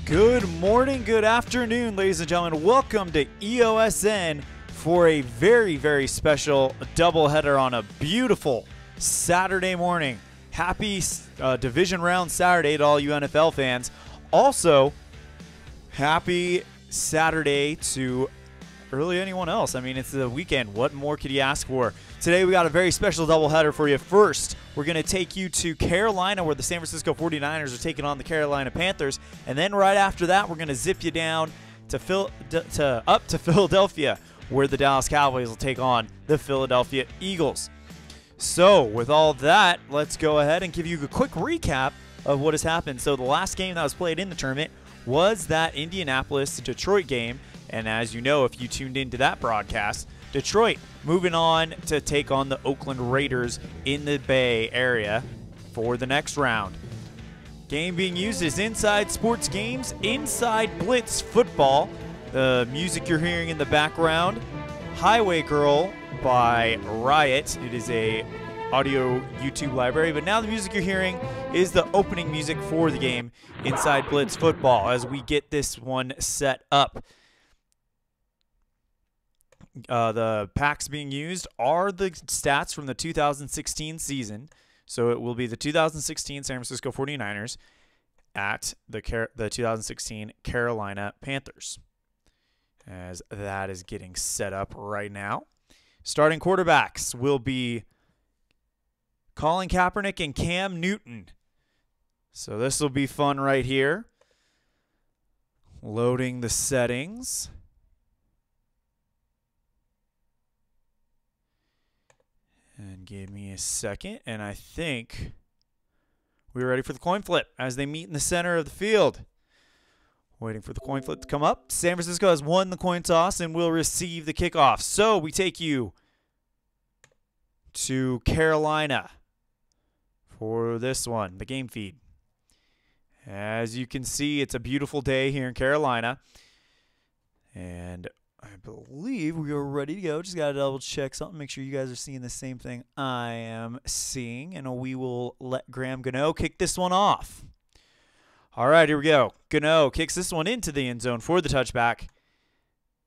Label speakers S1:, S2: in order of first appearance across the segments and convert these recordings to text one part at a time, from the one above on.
S1: Good morning, good afternoon, ladies and gentlemen. Welcome to EOSN for a very, very special doubleheader on a beautiful Saturday morning. Happy division round Saturday to all you NFL fans. Also, happy Saturday to really anyone else. I mean, it's the weekend. What more could you ask for? Today, we got a very special doubleheader for you. First, we're going to take you to Carolina, where the San Francisco 49ers are taking on the Carolina Panthers. And then right after that, we're going to zip you down to up to Philadelphia, where the Dallas Cowboys will take on the Philadelphia Eagles. So, with all that, let's go ahead and give you a quick recap of what has happened. So, the last game that was played in the tournament was that Indianapolis-Detroit game. And as you know, if you tuned into that broadcast, Detroit moving on to take on the Oakland Raiders in the Bay Area for the next round. Game being used is Inside Sports Games, Inside Blitz Football. The music you're hearing in the background, Highway Girl by Riot. It is a audio YouTube library, but now the music you're hearing is the opening music for the game, Inside Blitz Football, as we get this one set up. The packs being used are the stats from the 2016 season. So it will be the 2016 San Francisco 49ers at the 2016 Carolina Panthers, as that is getting set up right now. Starting quarterbacks will be Colin Kaepernick and Cam Newton. So this will be fun right here. Loading the settings. And give me a second, and I think we're ready for the coin flip as they meet in the center of the field. Waiting for the coin flip to come up. San Francisco has won the coin toss and will receive the kickoff. So we take you to Carolina for this one, the game feed. As you can see, it's a beautiful day here in Carolina. And I believe we are ready to go. Just got to double check something. Make sure you guys are seeing the same thing I am seeing. And we will let Graham Gano kick this one off. All right, here we go. Gano kicks this one into the end zone for the touchback.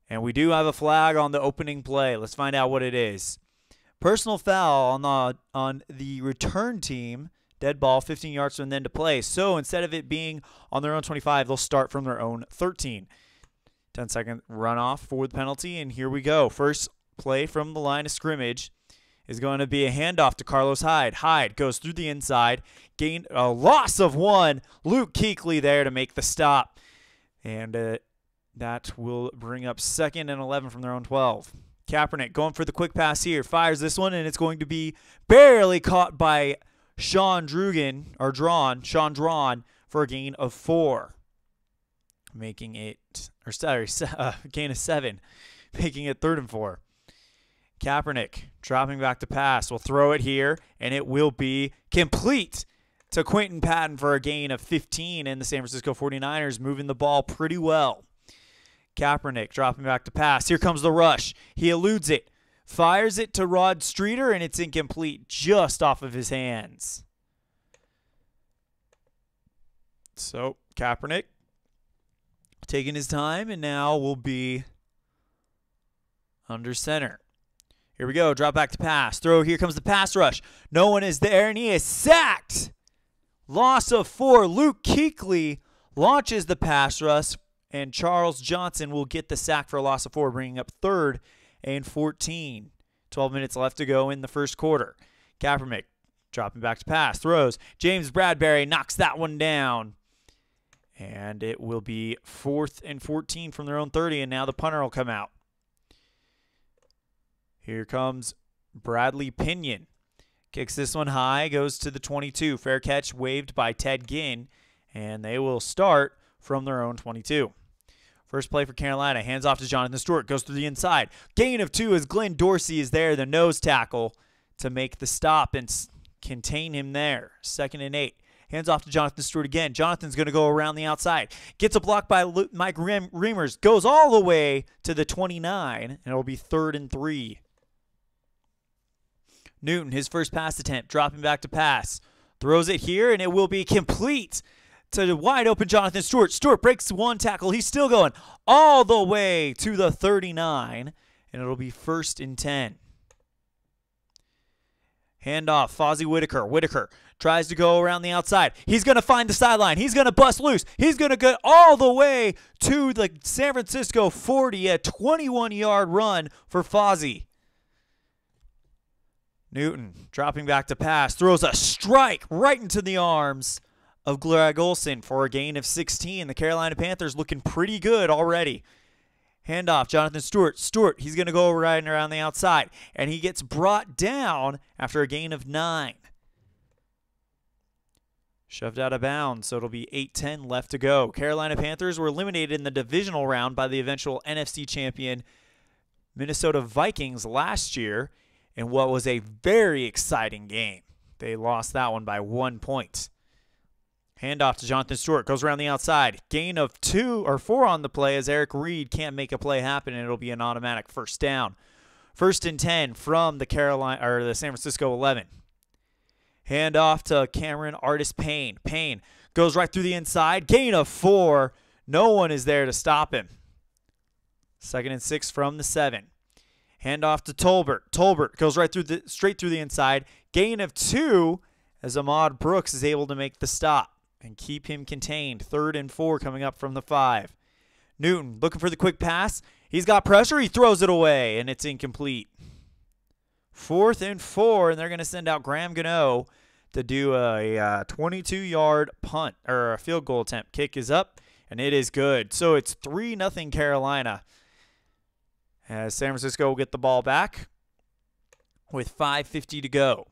S1: And we do have a flag on the opening play. Let's find out what it is. Personal foul on the return team. Dead ball, 15 yards from then to play. So instead of it being on their own 25, they'll start from their own 13. 10-second runoff for the penalty, and here we go. First play from the line of scrimmage is going to be a handoff to Carlos Hyde. Hyde goes through the inside, gained a loss of one. Luke Kuechly there to make the stop, and that will bring up 2nd and 11 from their own 12. Kaepernick going for the quick pass here, fires this one, and it's going to be barely caught by Sean Drawn for a gain of 4. Making it, gain of 7, making it 3rd and 4. Kaepernick dropping back to pass. We'll throw it here, and it will be complete to Quentin Patton for a gain of 15, and the San Francisco 49ers moving the ball pretty well. Kaepernick dropping back to pass. Here comes the rush. He eludes it, fires it to Rod Streeter, and it's incomplete just off of his hands. So, Kaepernick taking his time, and now will be under center. Here we go. Drop back to pass. Throw. Here comes the pass rush. No one is there, and he is sacked. Loss of 4. Luke Kuechly launches the pass rush, and Charles Johnson will get the sack for a loss of 4, bringing up 3rd and 14. 12 minutes left to go in the first quarter. Kaepernick dropping back to pass. Throws. James Bradbury knocks that one down. And it will be 4th and 14 from their own 30, and now the punter will come out. Here comes Bradley Pinion. Kicks this one high, goes to the 22. Fair catch waved by Ted Ginn, and they will start from their own 22. First play for Carolina, hands off to Jonathan Stewart, goes through the inside. Gain of 2 as Glenn Dorsey is there, the nose tackle, to make the stop and contain him there. 2nd and 8. Hands off to Jonathan Stewart again. Jonathan's going to go around the outside. Gets a block by Mike Reimers. Goes all the way to the 29, and it'll be 3rd and 3. Newton, his first pass attempt, dropping back to pass. Throws it here, and it will be complete to the wide open Jonathan Stewart. Stewart breaks one tackle. He's still going all the way to the 39, and it'll be 1st and 10. Handoff, Fozzie Whitaker. Whitaker tries to go around the outside. He's going to find the sideline. He's going to bust loose. He's going to get all the way to the San Francisco 40, a 21-yard run for Fozzie. Newton dropping back to pass. Throws a strike right into the arms of Greg Olsen for a gain of 16. The Carolina Panthers looking pretty good already. Handoff, Jonathan Stewart. Stewart, he's going to go right around the outside, and he gets brought down after a gain of 9. Shoved out of bounds, so it'll be 8:10 left to go. Carolina Panthers were eliminated in the divisional round by the eventual NFC champion Minnesota Vikings last year in what was a very exciting game. They lost that one by 1 point. Handoff to Jonathan Stewart. Goes around the outside. Gain of 2 or 4 on the play as Eric Reed can't make a play happen, and it'll be an automatic first down. 1st and 10 from the San Francisco 11. Handoff to Cameron Artis-Payne. Payne goes right through the inside. Gain of 4. No one is there to stop him. 2nd and 6 from the 7. Handoff to Tolbert. Tolbert goes straight through the inside. Gain of 2 as Ahmad Brooks is able to make the stop and keep him contained. 3rd and 4 coming up from the 5. Newton looking for the quick pass. He's got pressure. He throws it away, and it's incomplete. 4th and 4, and they're going to send out Graham Gano to do a 22-yard punt or a field goal attempt. Kick is up, and it is good. So it's 3-0 Carolina as San Francisco will get the ball back with 5:50 to go.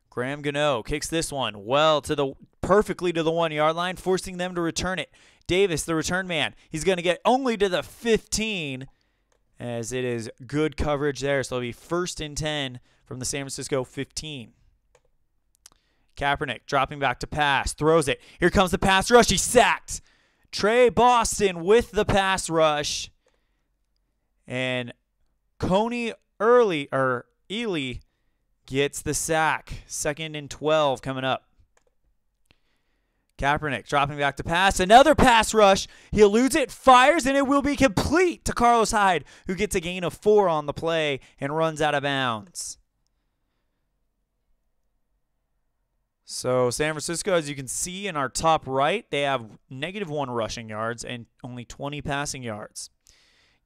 S1: Graham Gano kicks this one well perfectly to the 1-yard line, forcing them to return it. Davis, the return man, he's going to get only to the 15 as it is good coverage there. So it'll be 1st and 10 from the San Francisco 15. Kaepernick dropping back to pass, throws it. Here comes the pass rush. He's sacked. Trey Boston with the pass rush. And Coney Ely gets the sack. 2nd and 12 coming up. Kaepernick dropping back to pass. Another pass rush. He eludes it, fires, and it will be complete to Carlos Hyde, who gets a gain of 4 on the play and runs out of bounds. So San Francisco, as you can see in our top right, they have -1 rushing yards and only 20 passing yards.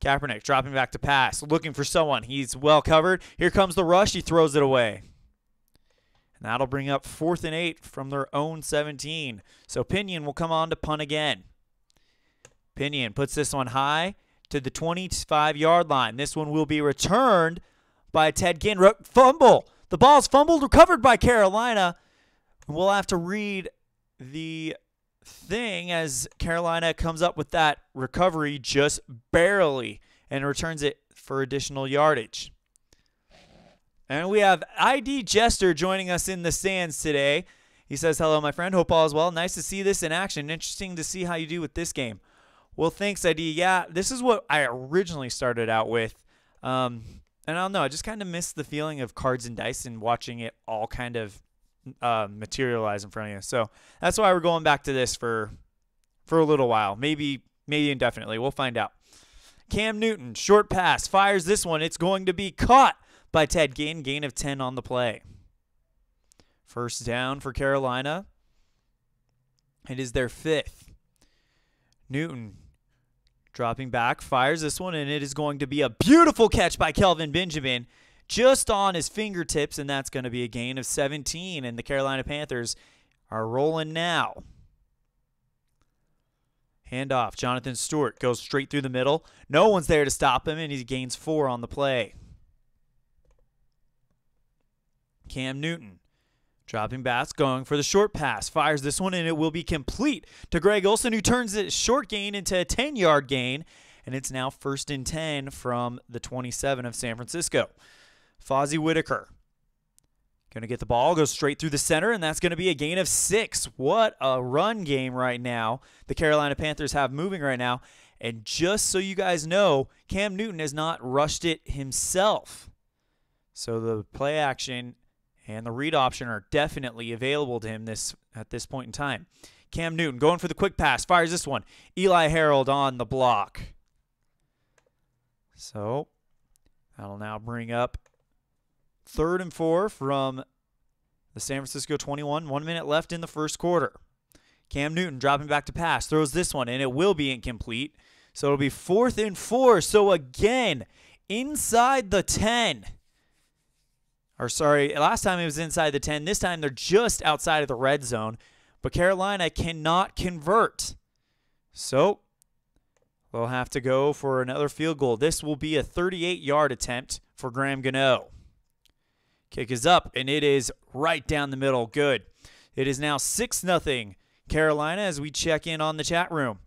S1: Kaepernick dropping back to pass, looking for someone. He's well covered. Here comes the rush. He throws it away. And that'll bring up 4th and 8 from their own 17. So Pinion will come on to punt again. Pinion puts this one high to the 25-yard line. This one will be returned by Ted Ginn. Fumble. The ball's fumbled, recovered by Carolina. We'll have to read the thing as Carolina comes up with that recovery just barely and returns it for additional yardage. And we have ID Jester joining us in the stands today. He says, "Hello, my friend. Hope all is well. Nice to see this in action. Interesting to see how you do with this game." Well, thanks, ID. Yeah, this is what I originally started out with. And I don't know. I just kind of missed the feeling of cards and dice and watching it all kind of materialize in front of you. So that's why we're going back to this for a little while. Maybe indefinitely. We'll find out. Cam Newton, short pass, fires this one. It's going to be caught by Ted Ginn. Gain of 10 on the play. 1st down for Carolina. It is their 5th. Newton dropping back, fires this one, and it is going to be a beautiful catch by Kelvin Benjamin just on his fingertips, and that's going to be a gain of 17, and the Carolina Panthers are rolling now. Handoff, Jonathan Stewart goes straight through the middle. No one's there to stop him, and he gains 4 on the play. Cam Newton dropping back, going for the short pass. Fires this one, and it will be complete to Greg Olsen, who turns it short gain into a 10-yard gain, and it's now 1st and 10 from the 27 of San Francisco. Fozzie Whitaker Going to get the ball, goes straight through the center, and that's going to be a gain of 6. What a run game right now the Carolina Panthers have moving right now. And just so you guys know, Cam Newton has not rushed it himself. So the play action and the read option are definitely available to him at this point in time. Cam Newton going for the quick pass, fires this one. Eli Harold on the block. So that'll now bring up 3rd and 4 from the San Francisco 21. 1 minute left in the first quarter. Cam Newton dropping back to pass. Throws this one, and it will be incomplete. So it'll be 4th and 4. So again, inside the 10. Or sorry, last time it was inside the 10. This time they're just outside of the red zone. But Carolina cannot convert. So we'll have to go for another field goal. This will be a 38-yard attempt for Graham Gano. Kick is up, and it is right down the middle. Good. It is now 6-0 Carolina as we check in on the chat room.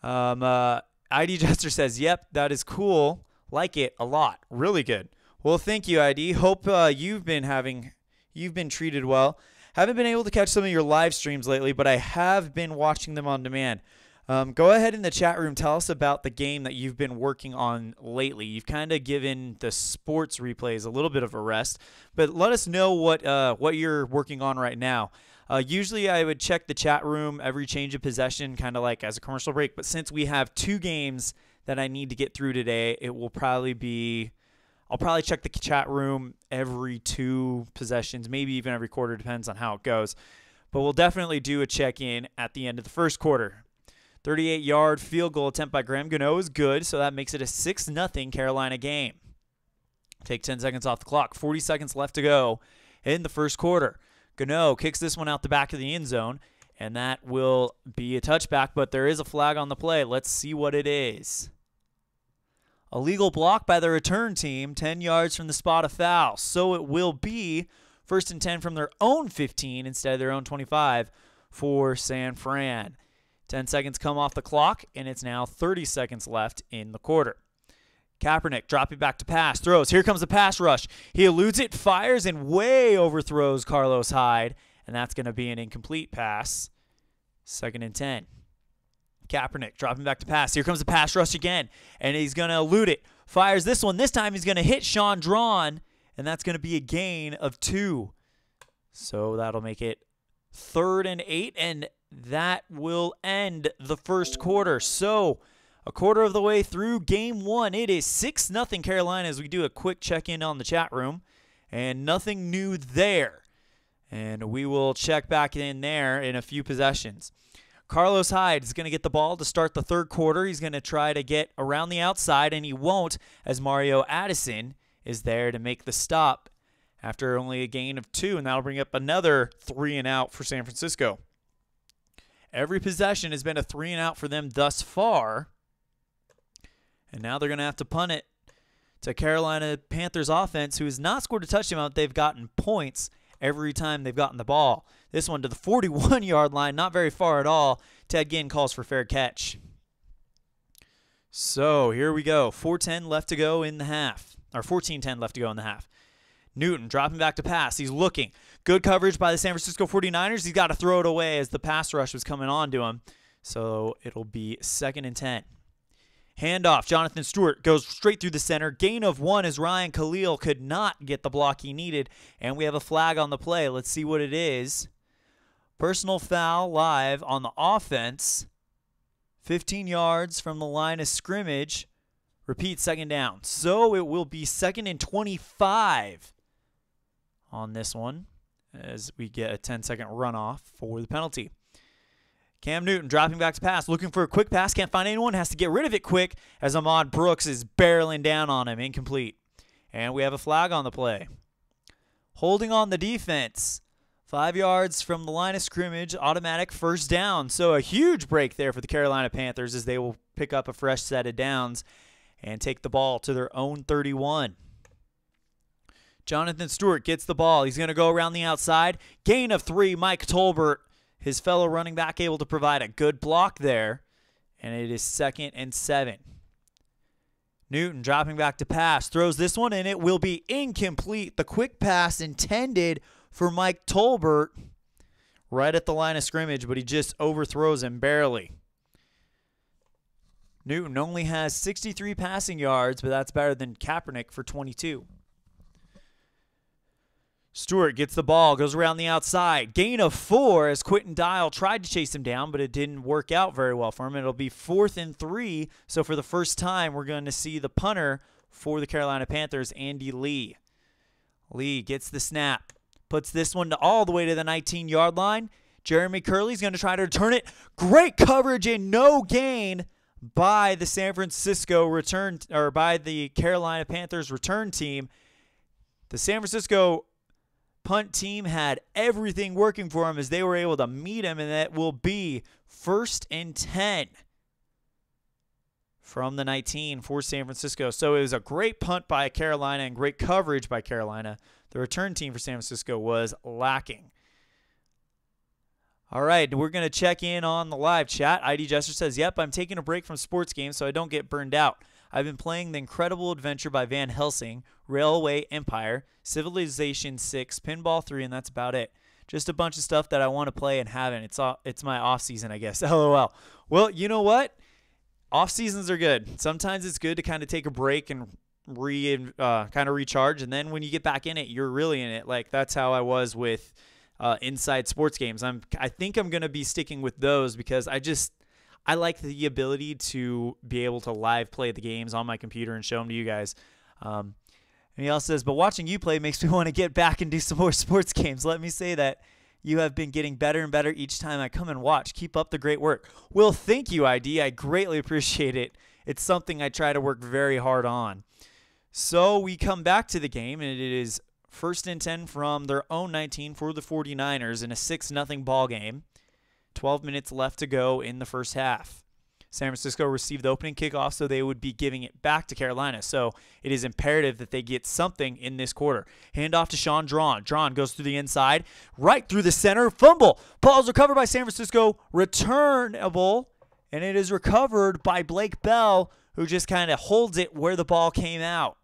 S1: ID Jester says, yep, that is cool. Like it a lot. Really good. Well, thank you, ID. Hope you've been treated well. Haven't been able to catch some of your live streams lately, but I have been watching them on demand. Go ahead in the chat room. Tell us about the game that you've been working on lately. You've kind of given the sports replays a little bit of a rest, but let us know what you're working on right now. Usually I would check the chat room every change of possession, kind of like as a commercial break, but since we have 2 games that I need to get through today, it will probably be I'll probably check the chat room every 2 possessions, maybe even every quarter, depends on how it goes. But we'll definitely do a check-in at the end of the first quarter. 38-yard field goal attempt by Graham Gano is good, so that makes it a 6-0 Carolina game. Take 10 seconds off the clock. 40 seconds left to go in the first quarter. Gano kicks this one out the back of the end zone, and that will be a touchback, but there is a flag on the play. Let's see what it is. A legal block by the return team, 10 yards from the spot of foul. So it will be 1st and 10 from their own 15 instead of their own 25 for San Fran. 10 seconds come off the clock, and it's now 30 seconds left in the quarter. Kaepernick dropping back to pass, throws. Here comes the pass rush. He eludes it, fires, and way overthrows Carlos Hyde, and that's going to be an incomplete pass. 2nd and 10. Kaepernick dropping back to pass. Here comes the pass rush again, and he's going to elude it. Fires this one. This time he's going to hit Sean Drawn, and that's going to be a gain of 2. So that'll make it 3rd and 8, and that will end the first quarter. So a quarter of the way through game 1. It is 6-0 Carolina as we do a quick check-in on the chat room, and nothing new there. And we will check back in there in a few possessions. Carlos Hyde is going to get the ball to start the third quarter. He's going to try to get around the outside, and he won't, as Mario Addison is there to make the stop after only a gain of 2, and that'll bring up another 3-and-out for San Francisco. Every possession has been a 3-and-out for them thus far, and now they're going to have to punt it to Carolina Panthers offense, who has not scored a touchdown. They've gotten points every time they've gotten the ball. This one to the 41-yard line, not very far at all. Ted Ginn calls for fair catch. So here we go. 4:10 left to go in the half. Or 14:10 left to go in the half. Newton dropping back to pass. He's looking. Good coverage by the San Francisco 49ers. He's got to throw it away as the pass rush was coming on to him. So it'll be 2nd and 10. Handoff. Jonathan Stewart goes straight through the center. Gain of 1 as Ryan Khalil could not get the block he needed. And we have a flag on the play. Let's see what it is. Personal foul live on the offense. 15 yards from the line of scrimmage. Repeat, 2nd down. So it will be 2nd and 25 on this one as we get a 10-second runoff for the penalty. Cam Newton dropping back to pass, looking for a quick pass. Can't find anyone. Has to get rid of it quick as Ahmad Brooks is barreling down on him. Incomplete. And we have a flag on the play. Holding on the defense. 5 yards from the line of scrimmage. Automatic 1st down. So a huge break there for the Carolina Panthers as they will pick up a fresh set of downs and take the ball to their own 31. Jonathan Stewart gets the ball. He's going to go around the outside. Gain of 3. Mike Tolbert, his fellow running back, able to provide a good block there. And it is 2nd and 7. Newton dropping back to pass. Throws this one, and it will be incomplete. The quick pass intended for Mike Tolbert right at the line of scrimmage, but he just overthrows him barely. Newton only has 63 passing yards, but that's better than Kaepernick for 22. Stewart gets the ball, goes around the outside. Gain of 4 as Quentin Dial tried to chase him down, but it didn't work out very well for him. It'll be 4th and 3, so for the first time, we're going to see the punter for the Carolina Panthers, Andy Lee. Lee gets the snap, puts this one all the way to the 19-yard line. Jeremy Curley's going to try to return it. Great coverage and no gain by the San Francisco return, or by the Carolina Panthers return team. The San Francisco punt team had everything working for him as they were able to meet him, and that will be 1st and 10 from the 19 for San Francisco. So it was a great punt by Carolina and great coverage by Carolina. The return team for San Francisco was lacking. All right, we're going to check in on the live chat. ID Jester says, yep, I'm taking a break from sports games so I don't get burned out. I've been playing The Incredible Adventure by Van Helsing, Railway Empire, Civilization 6, Pinball 3, and that's about it. Just a bunch of stuff that I want to play and haven't. It's my off season, I guess. LOL. Well, you know what? Off seasons are good. Sometimes it's good to kind of take a break and kind of recharge, and then when you get back in it, you're really in it. Like that's how I was with Inside Sports Games. I think I'm going to be sticking with those because I like the ability to be able to live play the games on my computer and show them to you guys. And he also says, but watching you play makes me want to get back and do some more sports games. Let me say that you have been getting better and better each time I come and watch. Keep up the great work. Well, thank you, ID. I greatly appreciate it. It's something I try to work very hard on. So we come back to the game, and it is 1st and 10 from their own 19 for the 49ers in a 6-0 ball game. 12 minutes left to go in the first half. San Francisco received the opening kickoff, so they would be giving it back to Carolina. So it is imperative that they get something in this quarter. Handoff to Sean Drawn. Drawn goes through the inside, right through the center. Fumble. Ball's recovered by San Francisco. Returnable, and it is recovered by Blake Bell, who just kind of holds it where the ball came out.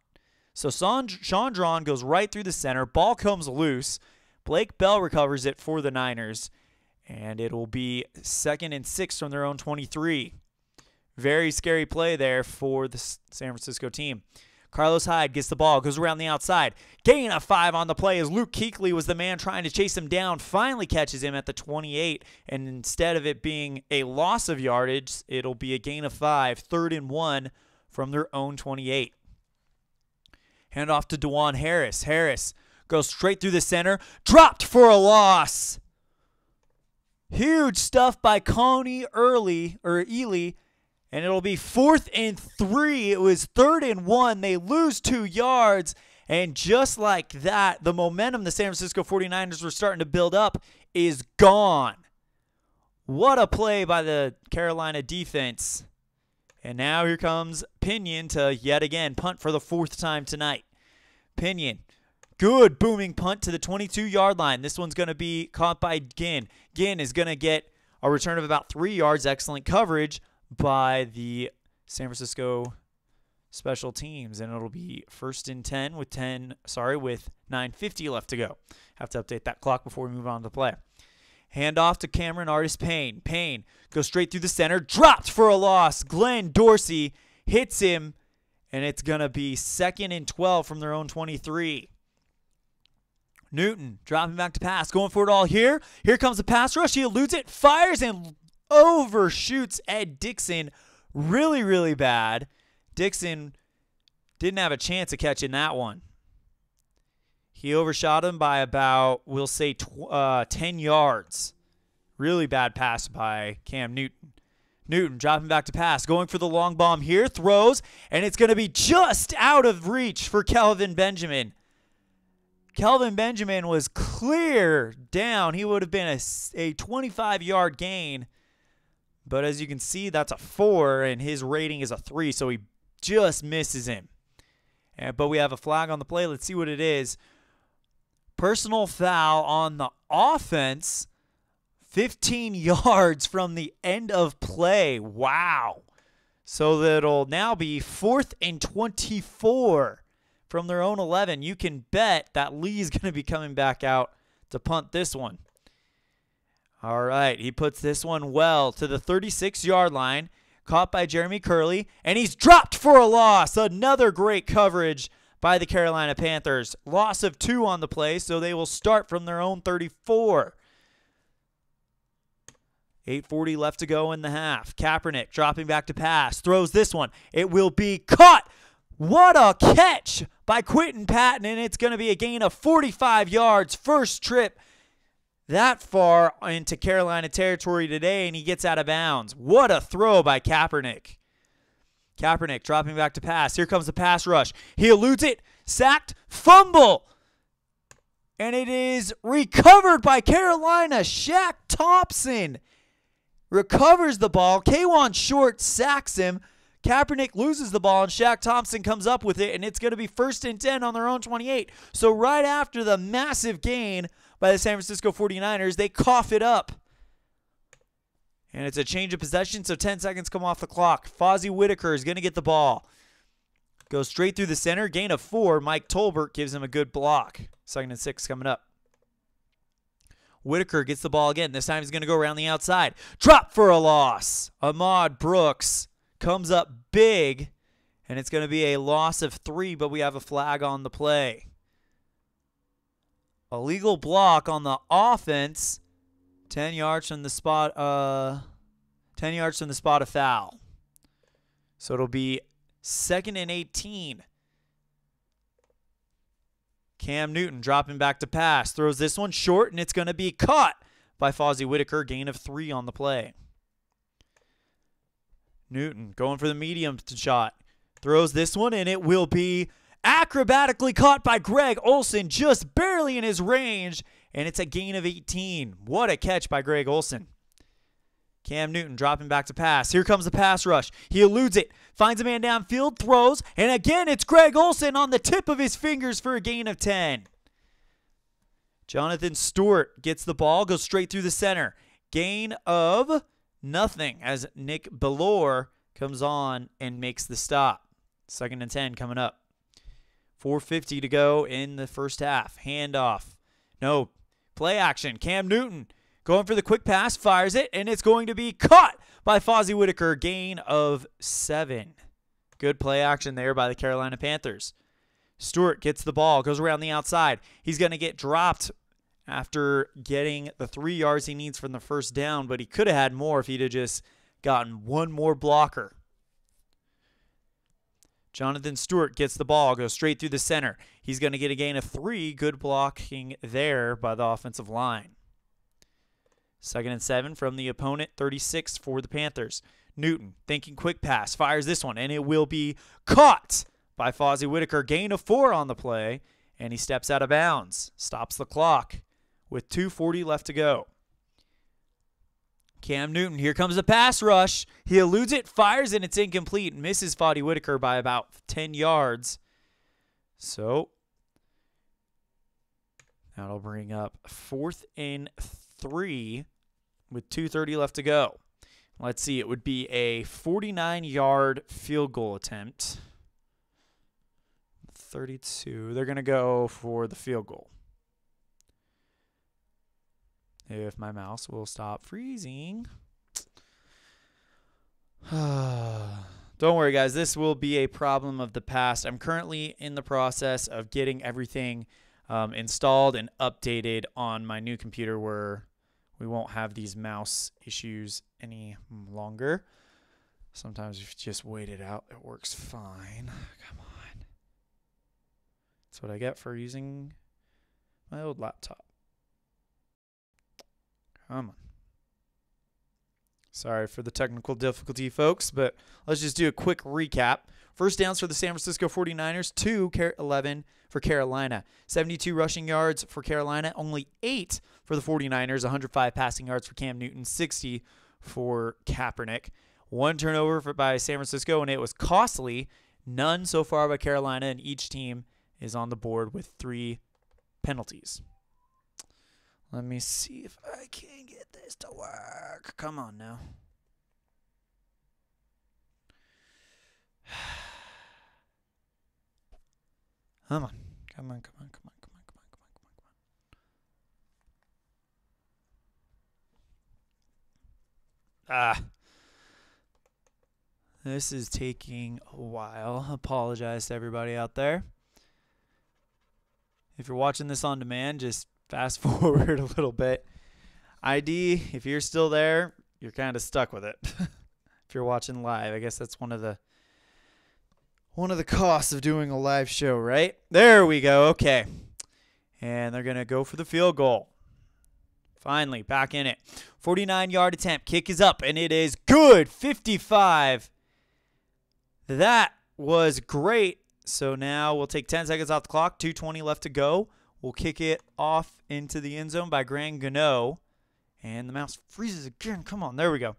S1: So Sean Drawn goes right through the center. Ball comes loose. Blake Bell recovers it for the Niners, and it will be 2nd and 6 from their own 23. Very scary play there for the San Francisco team. Carlos Hyde gets the ball, goes around the outside. Gain of 5 on the play as Luke Kuechly was the man trying to chase him down. Finally catches him at the 28, and instead of it being a loss of yardage, it'll be a gain of 5, 3rd and 1 from their own 28. Hand off to DeJuan Harris. Harris goes straight through the center. Dropped for a loss. Huge stuff by Coney Ely. And it'll be 4th and 3. It was 3rd and 1. They lose 2 yards. And just like that, the momentum the San Francisco 49ers were starting to build up is gone. What a play by the Carolina defense. And now here comes Pinion to yet again punt for the 4th time tonight. Pinion, good booming punt to the 22-yard line. This one's going to be caught by Ginn. Ginn is going to get a return of about 3 yards. Excellent coverage by the San Francisco special teams, and it'll be 1st and 10 with 9:50 left to go. Have to update that clock before we move on to play. Hand off to Cameron Artis-Payne. Payne goes straight through the center, dropped for a loss. Glenn Dorsey hits him, and it's going to be 2nd and 12 from their own 23. Newton dropping back to pass, going for it all here. Here comes the pass rush. He eludes it, fires, and overshoots Ed Dixon really, really bad. Dixon didn't have a chance of catching that one. He overshot him by about, we'll say, 10 yards. Really bad pass by Cam Newton. Newton dropping back to pass, going for the long bomb here, throws, and it's going to be just out of reach for Kelvin Benjamin. Kelvin Benjamin was clear down. He would have been a 25-yard gain. But as you can see, that's a 4, and his rating is a 3, so he just misses him. But we have a flag on the play. Let's see what it is. Personal foul on the offense, 15 yards from the end of play. Wow. So that'll now be 4th and 24 from their own 11. You can bet that Lee's going to be coming back out to punt this one. All right, he puts this one well to the 36-yard line. Caught by Jeremy Curley, and he's dropped for a loss. Another great coverage by the Carolina Panthers. Loss of 2 on the play, so they will start from their own 34. 8:40 left to go in the half. Kaepernick dropping back to pass. Throws this one. It will be caught. What a catch by Quinton Patton, and it's going to be a gain of 45 yards. First trip that far into Carolina territory today, and he gets out of bounds. What a throw by Kaepernick. Kaepernick dropping back to pass. Here comes the pass rush. He eludes it. Sacked. Fumble. And it is recovered by Carolina. Shaq Thompson recovers the ball. K'Wan Short sacks him. Kaepernick loses the ball, and Shaq Thompson comes up with it, and it's going to be 1st and 10 on their own 28. So right after the massive gain by the San Francisco 49ers, they cough it up. And it's a change of possession, so 10 seconds come off the clock. Fozzie Whitaker is going to get the ball. Goes straight through the center, gain of 4. Mike Tolbert gives him a good block. 2nd and 6 coming up. Whitaker gets the ball again. This time he's going to go around the outside. Drop for a loss. Ahmad Brooks comes up big, and it's going to be a loss of 3, but we have a flag on the play. Illegal block on the offense. 10 yards from the spot. 10 yards from the spot of foul. So it'll be 2nd and 18. Cam Newton dropping back to pass. Throws this one short, and it's going to be caught by Fozzie Whitaker. Gain of 3 on the play. Newton going for the medium shot. Throws this one, and it will be acrobatically caught by Greg Olsen, just barely in his range, and it's a gain of 18. What a catch by Greg Olsen. Cam Newton dropping back to pass. Here comes the pass rush. He eludes it, finds a man downfield, throws, and again it's Greg Olsen on the tip of his fingers for a gain of 10. Jonathan Stewart gets the ball, goes straight through the center. Gain of nothing as Nick Bellore comes on and makes the stop. 2nd and 10 coming up. 4:50 to go in the first half. Handoff. No. Play action. Cam Newton going for the quick pass, fires it, and it's going to be caught by Fozzie Whitaker. Gain of 7. Good play action there by the Carolina Panthers. Stewart gets the ball, goes around the outside. He's going to get dropped after getting the 3 yards he needs from the first down, but he could have had more if he'd have just gotten one more blocker. Jonathan Stewart gets the ball, goes straight through the center. He's going to get a gain of 3. Good blocking there by the offensive line. 2nd and 7 from the opponent, 36 for the Panthers. Newton thinking quick pass, fires this one, and it will be caught by Fozzie Whitaker. Gain of 4 on the play, and he steps out of bounds. Stops the clock with 2:40 left to go. Cam Newton, here comes the pass rush. He eludes it, fires, and it's incomplete. Misses Fozzie Whitaker by about 10 yards. So that'll bring up 4th and 3 with 2:30 left to go. Let's see, it would be a 49-yard field goal attempt. 32. They're going to go for the field goal. If my mouse will stop freezing. Don't worry, guys. This will be a problem of the past. I'm currently in the process of getting everything installed and updated on my new computer where we won't have these mouse issues any longer. Sometimes if you just wait it out, it works fine. Come on. That's what I get for using my old laptop. Come on. Sorry for the technical difficulty, folks, but let's just do a quick recap. First downs for the San Francisco 49ers, 2-11 for Carolina. 72 rushing yards for Carolina, only 8 for the 49ers. 105 passing yards for Cam Newton, 60 for Kaepernick. 1 turnover by San Francisco, and it was costly. None so far by Carolina, and each team is on the board with 3 penalties. Let me see if I can get this to work. Come on now. Come on. Come on, come on, come on, come on, come on, come on, come on. Ah. This is taking a while. Apologize to everybody out there. If you're watching this on demand, just fast forward a little bit. ID, if you're still there, you're kind of stuck with it. If you're watching live, I guess that's one of the costs of doing a live show, right? There we go. Okay. And they're going to go for the field goal. Finally, back in it. 49-yard attempt. Kick is up, and it is good. 55. That was great. So now we'll take 10 seconds off the clock. 2:20 left to go. We'll kick it off into the end zone by Grand Gano. And the mouse freezes again. Come on. There we go.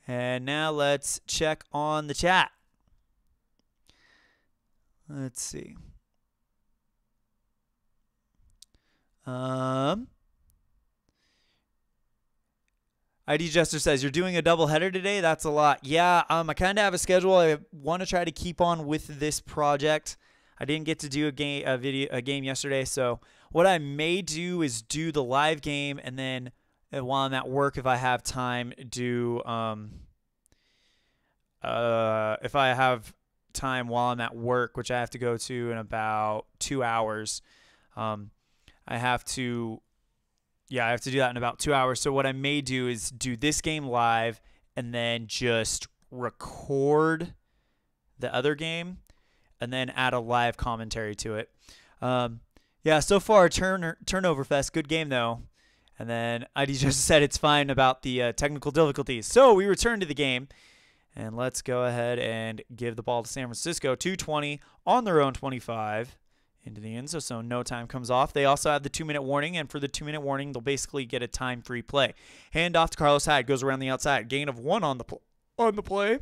S1: And now let's check on the chat. Let's see. ID Jester says, you're doing a doubleheader today? That's a lot. Yeah, I kind of have a schedule. I want to try to keep on with this project. I didn't get to do a game yesterday, so what I may do is do the live game, and then while I'm at work, if I have time, do if I have time while I'm at work, which I have to go to in about 2 hours, I have to do that in about 2 hours. So what I may do is do this game live and then just record the other game and then add a live commentary to it. Yeah, so far, turnover fest. Good game, though. And then ID just said it's fine about the technical difficulties. So we return to the game. And let's go ahead and give the ball to San Francisco. 2:20 on their own 25 into the end zone, so no time comes off. They also have the 2-minute warning, and for the 2-minute warning, they'll basically get a time-free play. Hand off to Carlos Hyde, goes around the outside. Gain of 1 on the play,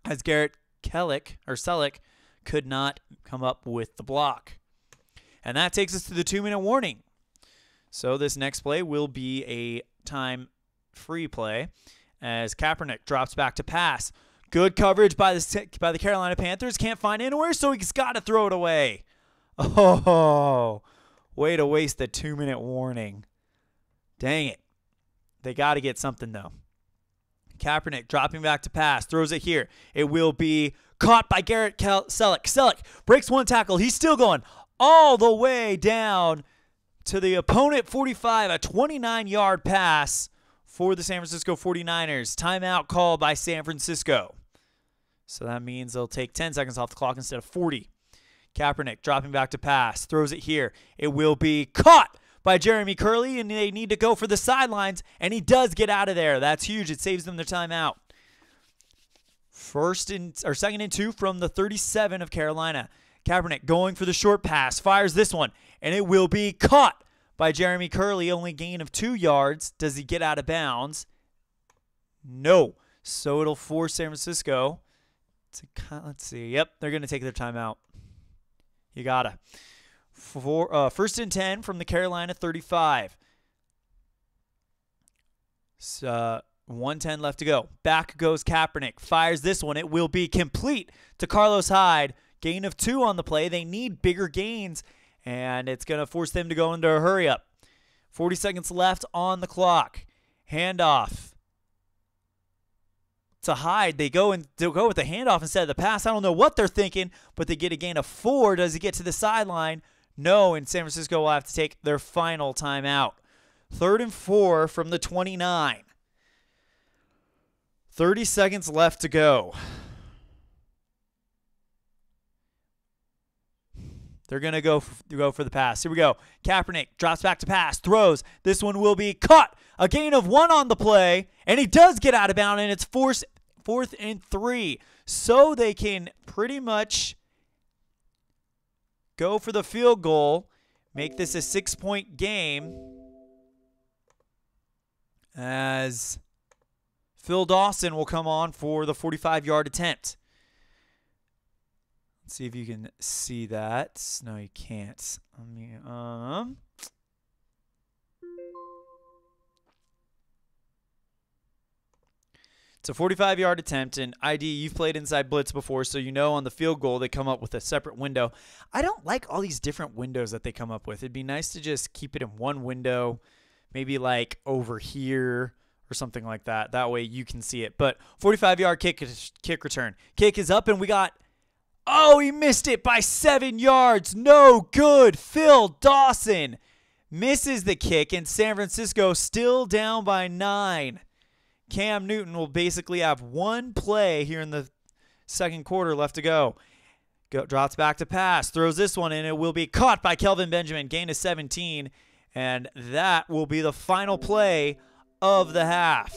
S1: as Garrett Selleck could not come up with the block. And that takes us to the 2-minute warning. So this next play will be a time-free play, as Kaepernick drops back to pass. Good coverage by the Carolina Panthers. Can't find anywhere, so he's got to throw it away. Oh, way to waste the 2-minute warning. Dang it. They got to get something, though. Kaepernick dropping back to pass. Throws it here. It will be caught by Garrett Selleck. Selleck breaks one tackle. He's still going all the way down to the opponent 45. A 29-yard pass for the San Francisco 49ers. Timeout called by San Francisco. So that means they'll take 10 seconds off the clock instead of 40. Kaepernick dropping back to pass. Throws it here. It will be caught by Jeremy Curley, and they need to go for the sidelines, and he does get out of there. That's huge. It saves them their timeout. Second and 2 from the 37 of Carolina. Kaepernick going for the short pass. Fires this one, and it will be caught by Jeremy Curley. Only gain of 2 yards. Does he get out of bounds? No. So it'll force San Francisco to, let's see. Yep, they're going to take their timeout. You gotta. First and 10 from the Carolina 35. 1:10 left to go. Back goes Kaepernick. Fires this one. It will be complete to Carlos Hyde. Gain of 2 on the play. They need bigger gains, and it's going to force them to go into a hurry-up. 40 seconds left on the clock. Handoff to Hyde. They'll go with the handoff instead of the pass. I don't know what they're thinking, but they get a gain of 4. Does he get to the sideline? No, and San Francisco will have to take their final timeout. 3rd and 4 from the 29. 30 seconds left to go. They're going to go for the pass. Here we go. Kaepernick drops back to pass, throws. This one will be caught. A gain of 1 on the play, and he does get out of bounds, and it's 4th and 3. So they can pretty much go for the field goal, make this a 6-point game, as Phil Dawson will come on for the 45-yard attempt. Let's see if you can see that. No, you can't. It's a 45-yard attempt, and ID, you've played inside blitz before, so you know on the field goal they come up with a separate window. I don't like all these different windows that they come up with. It'd be nice to just keep it in one window, maybe like over here or something like that. That way you can see it. But 45-yard kick return. Kick is up, and we got – oh, he missed it by 7 yards. No good. Phil Dawson misses the kick, and San Francisco still down by 9. Cam Newton will basically have one play here in the second quarter left to go. Drops back to pass, throws this one in. It will be caught by Kelvin Benjamin, gain of 17, and that will be the final play of the half.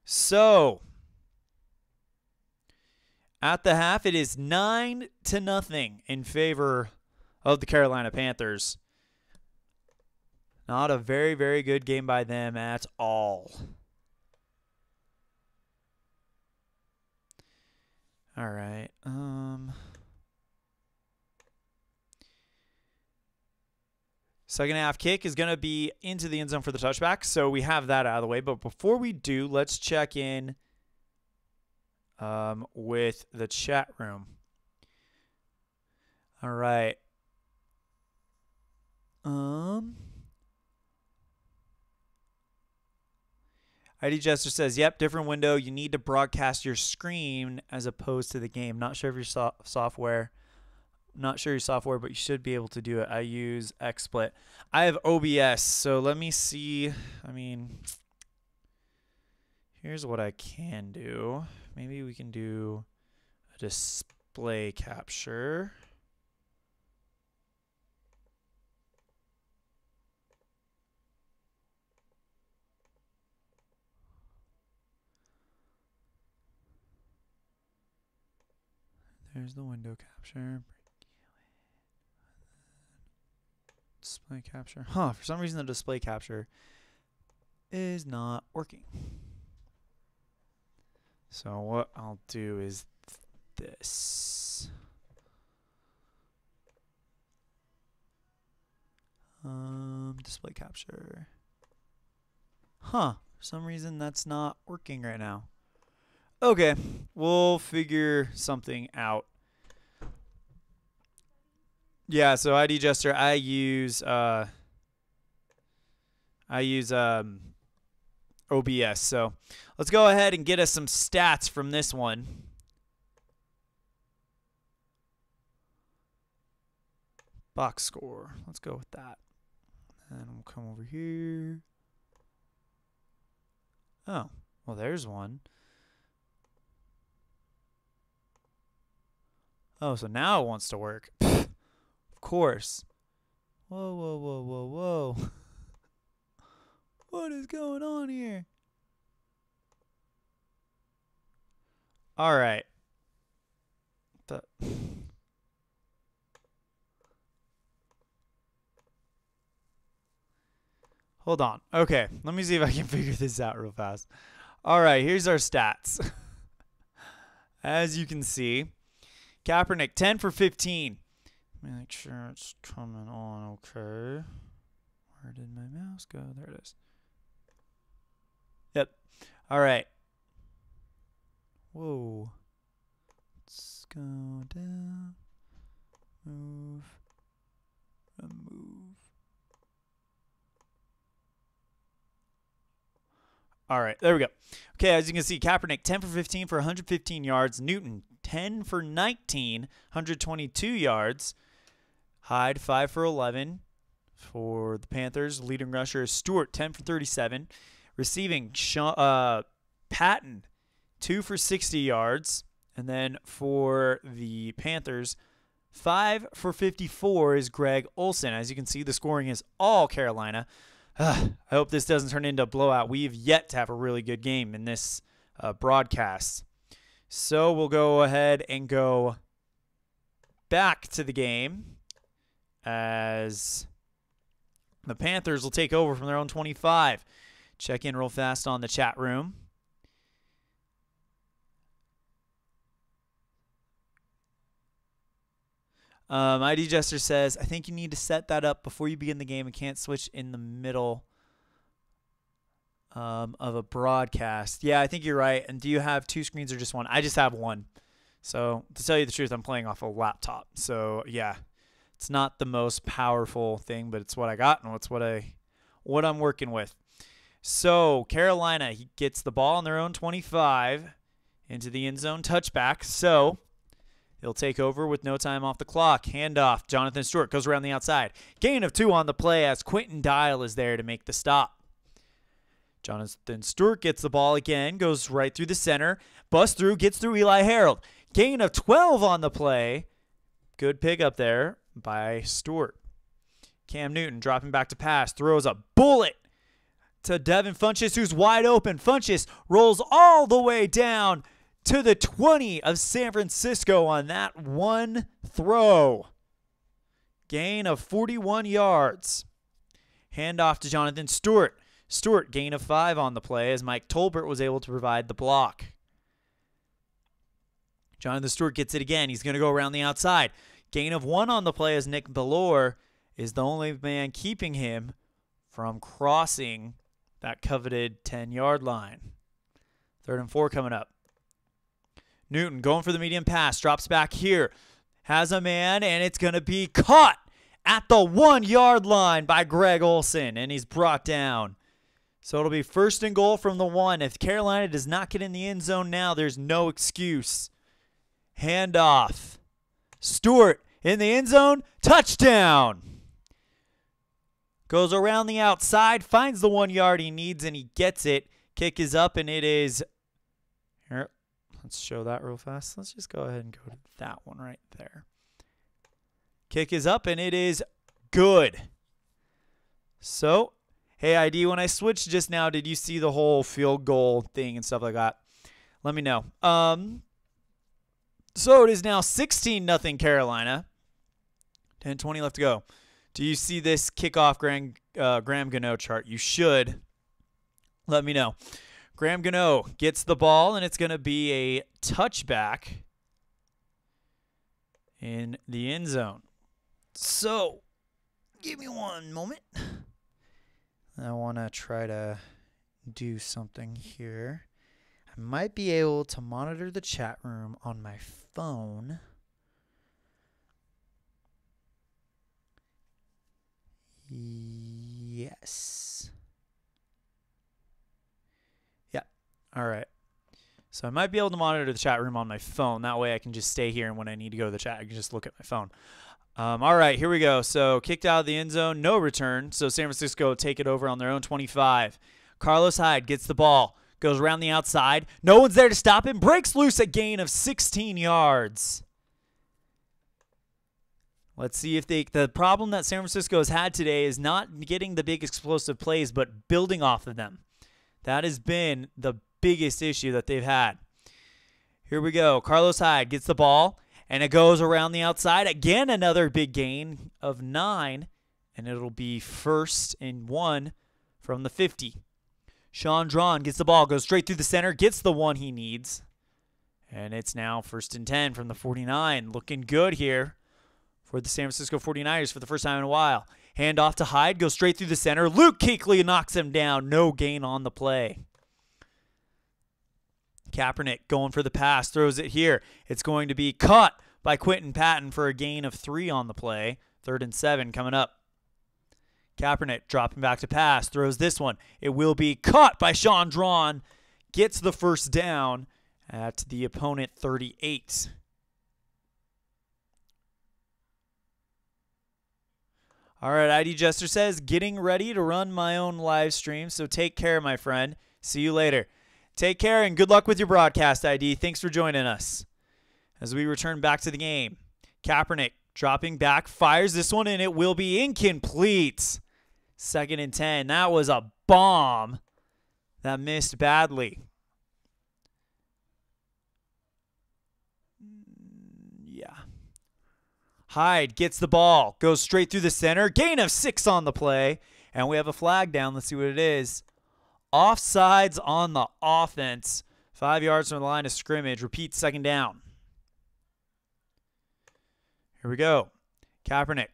S1: So, at the half, it is 9-0 in favor of the Carolina Panthers. Not a very, very good game by them at all. All right. Second half kick is going to be into the end zone for the touchback, so we have that out of the way. But before we do, let's check in with the chat room. All right. ID Jester says, yep, different window. You need to broadcast your screen as opposed to the game. Not sure if your software. Not sure your software, but you should be able to do it. I use XSplit. I have OBS, so let me see. I mean, here's what I can do. Maybe we can do a display capture. There's the window capture. Display capture. Huh, for some reason the display capture is not working. So what I'll do is this. Display capture. Huh, for some reason that's not working right now. Okay, we'll figure something out. Yeah, so ID Jester, I use OBS. So let's go ahead and get us some stats from this one. Box score. Let's go with that. And we'll come over here. Oh, well, there's one. Oh, so now it wants to work. Of course. Whoa, whoa, whoa, whoa, whoa. What is going on here? All right. Hold on. Okay, let me see if I can figure this out real fast. All right, here's our stats. As you can see, Kaepernick, 10 for 15. Let me make sure it's coming on okay. Where did my mouse go? There it is. Yep. All right. Whoa. Let's go down. Move. Remove. All right, there we go. Okay, as you can see, Kaepernick, 10 for 15 for 115 yards. Newton, 10 for 19, 122 yards. Hyde, 5 for 11 for the Panthers. Leading rusher is Stewart, 10 for 37. Receiving, Patton, 2 for 60 yards. And then for the Panthers, 5 for 54 is Greg Olsen. As you can see, the scoring is all Carolina. I hope this doesn't turn into a blowout. We've yet to have a really good game in this broadcast. So we'll go ahead and go back to the game as the Panthers will take over from their own 25. Check in real fast on the chat room. ID Jester says, I think you need to set that up before you begin the game and can't switch in the middle. of a broadcast. Yeah, I think you're right. And do you have 2 screens or just one? I just have one. So to tell you the truth, I'm playing off a laptop. So yeah, it's not the most powerful thing, but it's what I got and it's what I'm working with. So Carolina, he gets the ball on their own 25 into the end zone, touchback. So he'll take over with no time off the clock. Handoff. Jonathan Stewart goes around the outside. Gain of 2 on the play as Quentin DAL is there to make the stop. Jonathan Stewart gets the ball again, goes right through the center, busts through, gets through Eli Harold. Gain of 12 on the play. Good pick up there by Stewart. Cam Newton dropping back to pass, throws a bullet to Devin Funchess, who's wide open. Funchess rolls all the way down to the 20 of San Francisco on that one throw. Gain of 41 yards. Handoff to Jonathan Stewart. Stewart, gain of 5 on the play as Mike Tolbert was able to provide the block. Jonathan Stewart gets it again. He's going to go around the outside. Gain of 1 on the play as Nick Bellore is the only man keeping him from crossing that coveted 10-yard line. 3rd and 4 coming up. Newton going for the medium pass. Drops back here. Has a man, and it's going to be caught at the 1-yard line by Greg Olsen, and he's brought down. So it'll be 1st and goal from the 1. If Carolina does not get in the end zone now, there's no excuse. Handoff. Stewart in the end zone. Touchdown. Goes around the outside, finds the 1 yard he needs, and he gets it. Kick is up, and it is... Here, let's show that real fast. Let's just go ahead and go to that one right there. Kick is up, and it is good. So, hey, ID, when I switched just now, did you see the whole field goal thing and stuff like that? Let me know. So it is now 16-0 Carolina. 10:20 left to go. Do you see this kickoff Graham Gano chart? You should. Let me know. Graham Gano gets the ball, and it's going to be a touchback in the end zone. So, give me one moment. I want to try to do something here. I might be able to monitor the chat room on my phone. Yes. Yeah. All right. So I might be able to monitor the chat room on my phone. That way I can just stay here, and when I need to go to the chat, I can just look at my phone. All right, here we go. So kicked out of the end zone, no return. So San Francisco take it over on their own 25. Carlos Hyde gets the ball, goes around the outside. No one's there to stop him. Breaks loose, a gain of 16 yards. Let's see if the problem that San Francisco has had today is not getting the big explosive plays, but building off of them. That has been the biggest issue that they've had. Here we go. Carlos Hyde gets the ball, and it goes around the outside. Again, another big gain of 9, and it'll be 1st and 1 from the 50. Sean Drawn gets the ball, goes straight through the center, gets the 1 he needs, and it's now 1st and 10 from the 49. Looking good here for the San Francisco 49ers for the first time in a while. Hand off to Hyde, goes straight through the center. Luke Kuechly knocks him down. No gain on the play. Kaepernick going for the pass, throws it here. It's going to be caught by Quentin Patton for a gain of 3 on the play. 3rd and 7 coming up. Kaepernick dropping back to pass, throws this one. It will be caught by Sean Drawn. Gets the 1st down at the opponent 38. All right, ID Jester says, getting ready to run my own live stream, so take care, my friend. See you later. Take care and good luck with your broadcast, ID. Thanks for joining us. As we return back to the game, Kaepernick dropping back, fires this one, and it will be incomplete. 2nd and 10. That was a bomb that missed badly. Yeah. Hyde gets the ball, goes straight through the center. Gain of 6 on the play, and we have a flag down. Let's see what it is. Offsides on the offense. 5 yards from the line of scrimmage. Repeat, 2nd down. Here we go. Kaepernick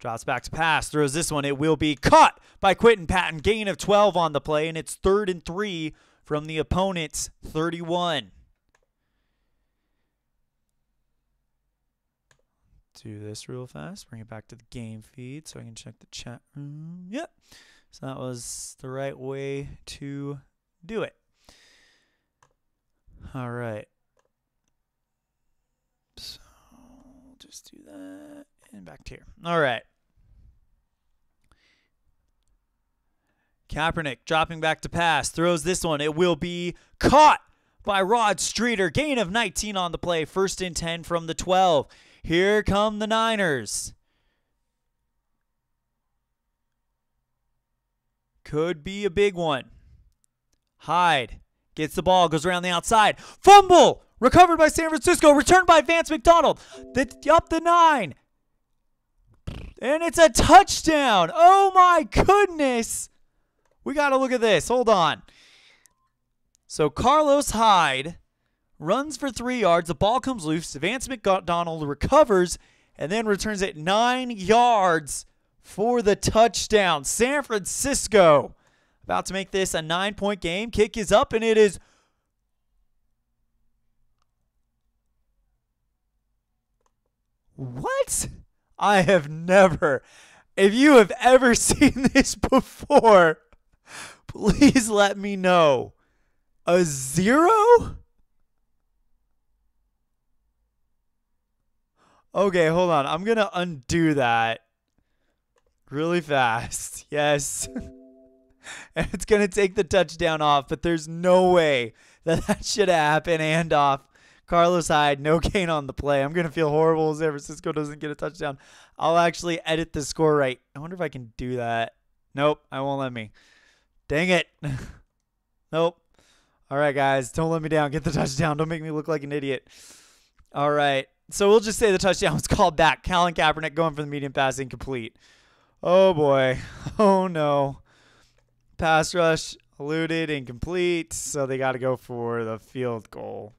S1: Drops back to pass. Throws this one. It will be caught by Quentin Patton. Gain of 12 on the play, and it's 3rd and 3 from the opponent's 31. Do this real fast. Bring it back to the game feed so I can check the chat room. Yep. So that was the right way to do it. All right. So just do that and back to here. All right. Kaepernick dropping back to pass. Throws this one. It will be caught by Rod Streeter. Gain of 19 on the play. 1st and 10 from the 12. Here come the Niners. Could be a big one. Hyde gets the ball, goes around the outside. Fumble! Recovered by San Francisco. Returned by Vance McDonald. Up the 9. And it's a touchdown. Oh, my goodness. We got to look at this. Hold on. So Carlos Hyde runs for 3 yards. The ball comes loose. Vance McDonald recovers and then returns it 9 yards for the touchdown. San Francisco about to make this a 9-point game. Kick is up, and it is what? I have never. If you have ever seen this before, please let me know. A 0? Okay, hold on. I'm going to undo that really fast. Yes. And it's going to take the touchdown off, but there's no way that that should happen. And off. Carlos Hyde, no gain on the play. I'm going to feel horrible if San Francisco doesn't get a touchdown. I'll actually edit the score right. I wonder if I can do that. Nope, I won't let me. Dang it. Nope. All right, guys, don't let me down. Get the touchdown. Don't make me look like an idiot. All right. So we'll just say the touchdown was called back. Colin Kaepernick going for the medium pass, incomplete. Oh, boy. Oh, no. Pass rush eluded, incomplete. So they got to go for the field goal.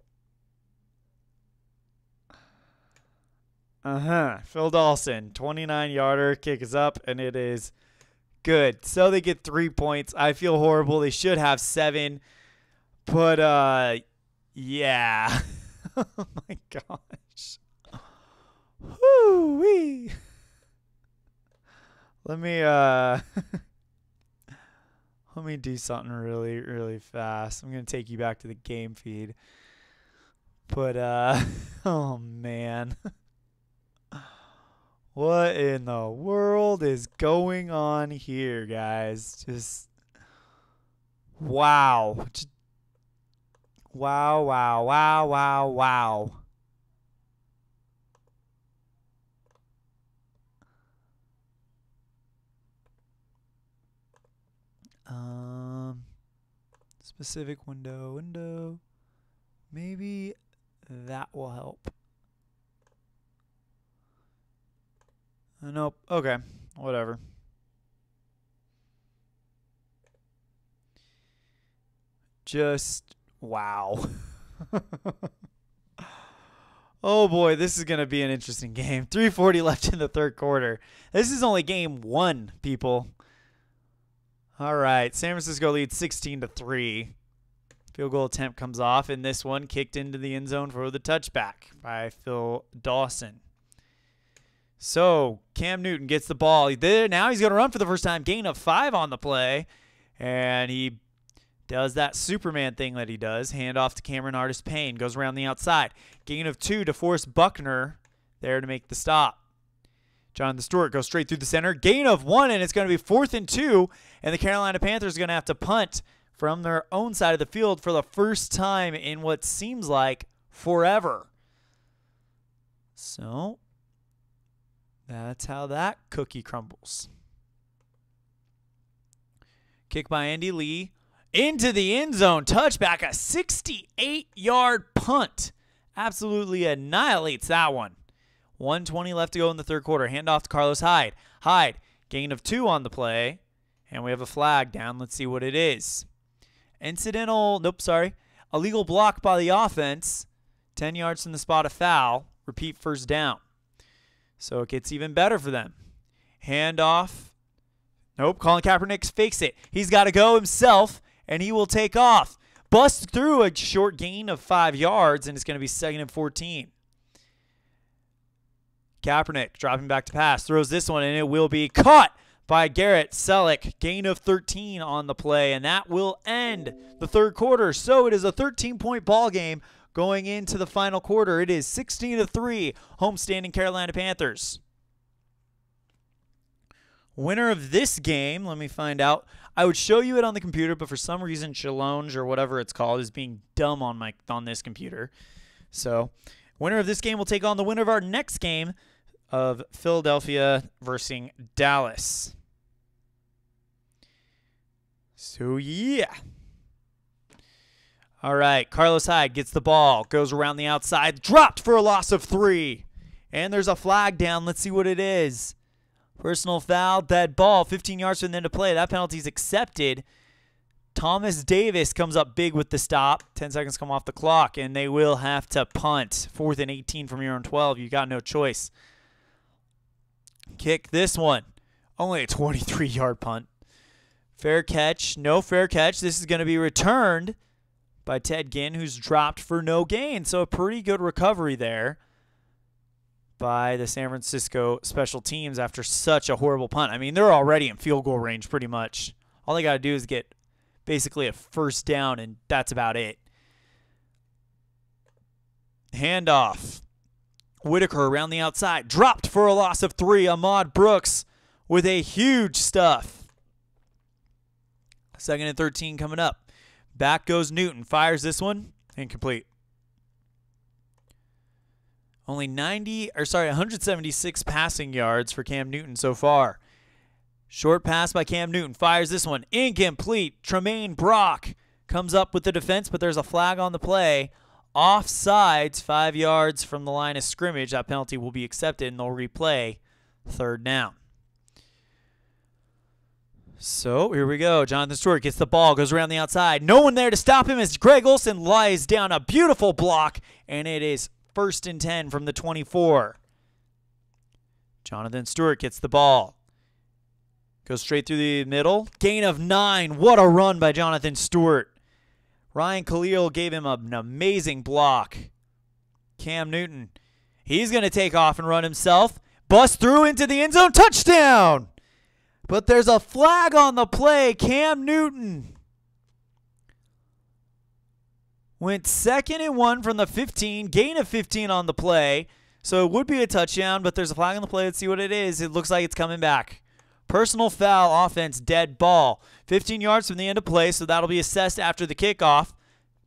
S1: Phil Dawson, 29-yarder. Kick is up, and it is good. So they get 3 points. I feel horrible. They should have 7. But, yeah. Oh, my gosh. Whoo-wee. Let me let me do something really, really fast. I'm going to take you back to the game feed. But, oh, man. What in the world is going on here, guys? Just, wow. Just, wow, wow, wow, wow, wow. Specific window. Maybe that will help. Nope. Okay. Whatever. Just wow. Oh boy, this is going to be an interesting game. 3:40 left in the third quarter. This is only game 1, people. All right, San Francisco leads 16-3. Field goal attempt comes off, and this one kicked into the end zone for the touchback by Phil Dawson. So Cam Newton gets the ball. Now he's going to run for the first time. Gain of 5 on the play, and he does that Superman thing that he does. Hand off to Cameron Artis-Payne. Goes around the outside. Gain of 2 to force Buckner there to make the stop. Jonathan Stewart goes straight through the center. Gain of 1, and it's going to be 4th and 2. And the Carolina Panthers are going to have to punt from their own side of the field for the first time in what seems like forever. So that's how that cookie crumbles. Kick by Andy Lee. Into the end zone. Touchback. A 68-yard punt. Absolutely annihilates that one. 1:20 left to go in the third quarter. Handoff to Carlos Hyde. Hyde, gain of 2 on the play. And we have a flag down. Let's see what it is. Illegal block by the offense. 10 yards from the spot of foul. Repeat first down. So it gets even better for them. Handoff. Nope, Colin Kaepernick fakes it. He's got to go himself, and he will take off. Busts through a short gain of 5 yards, and it's going to be 2nd and 14. Kaepernick dropping back to pass. Throws this one, and it will be caught by Garrett Selleck. Gain of 13 on the play, and that will end the third quarter. So it is a 13-point ball game going into the final quarter. It is 16-3, homestanding Carolina Panthers. Winner of this game, let me find out. I would show you it on the computer, but for some reason, Challenge or whatever it's called is being dumb on this computer. So, winner of this game will take on the winner of our next game of Philadelphia versus Dallas. So, yeah. All right, Carlos Hyde gets the ball, goes around the outside, dropped for a loss of 3. And there's a flag down. Let's see what it is. Personal foul, dead ball, 15 yards from the end of play. That penalty is accepted. Thomas Davis comes up big with the stop. 10 seconds come off the clock, and they will have to punt. 4th and 18 from your own 12. You got no choice. Kick this one. Only a 23-yard punt. Fair catch. No fair catch. This is going to be returned by Ted Ginn, who's dropped for no gain. So a pretty good recovery there by the San Francisco special teams after such a horrible punt. I mean, they're already in field goal range pretty much. All they got to do is get basically a first down, and that's about it. Handoff. Whitaker around the outside. Dropped for a loss of 3. Ahmad Brooks with a huge stuff. 2nd and 13 coming up. Back goes Newton. Fires this one. Incomplete. Only 176 passing yards for Cam Newton so far. Short pass by Cam Newton. Fires this one. Incomplete. Tremaine Brock comes up with the defense, but there's a flag on the play. Offsides, 5 yards from the line of scrimmage. That penalty will be accepted, and they'll replay 3rd down. So here we go. Jonathan Stewart gets the ball, goes around the outside. No one there to stop him as Greg Olsen lies down a beautiful block, and it is 1st and 10 from the 24. Jonathan Stewart gets the ball. Goes straight through the middle. Gain of 9. What a run by Jonathan Stewart. Ryan Khalil gave him an amazing block. Cam Newton, he's going to take off and run himself. Bust through into the end zone. Touchdown! But there's a flag on the play. Cam Newton went 2nd and 1 from the 15. Gain of 15 on the play. So it would be a touchdown, but there's a flag on the play. Let's see what it is. It looks like it's coming back. Personal foul, offense, dead ball. 15 yards from the end of play, so that'll be assessed after the kickoff.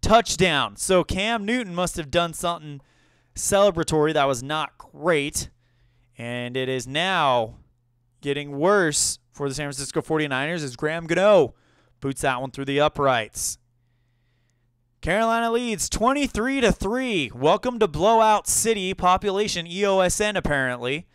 S1: Touchdown. So Cam Newton must have done something celebratory that was not great. And it is now getting worse for the San Francisco 49ers as Graham Gano boots that one through the uprights. Carolina leads 23-3. Welcome to Blowout City. Population EOSN apparently.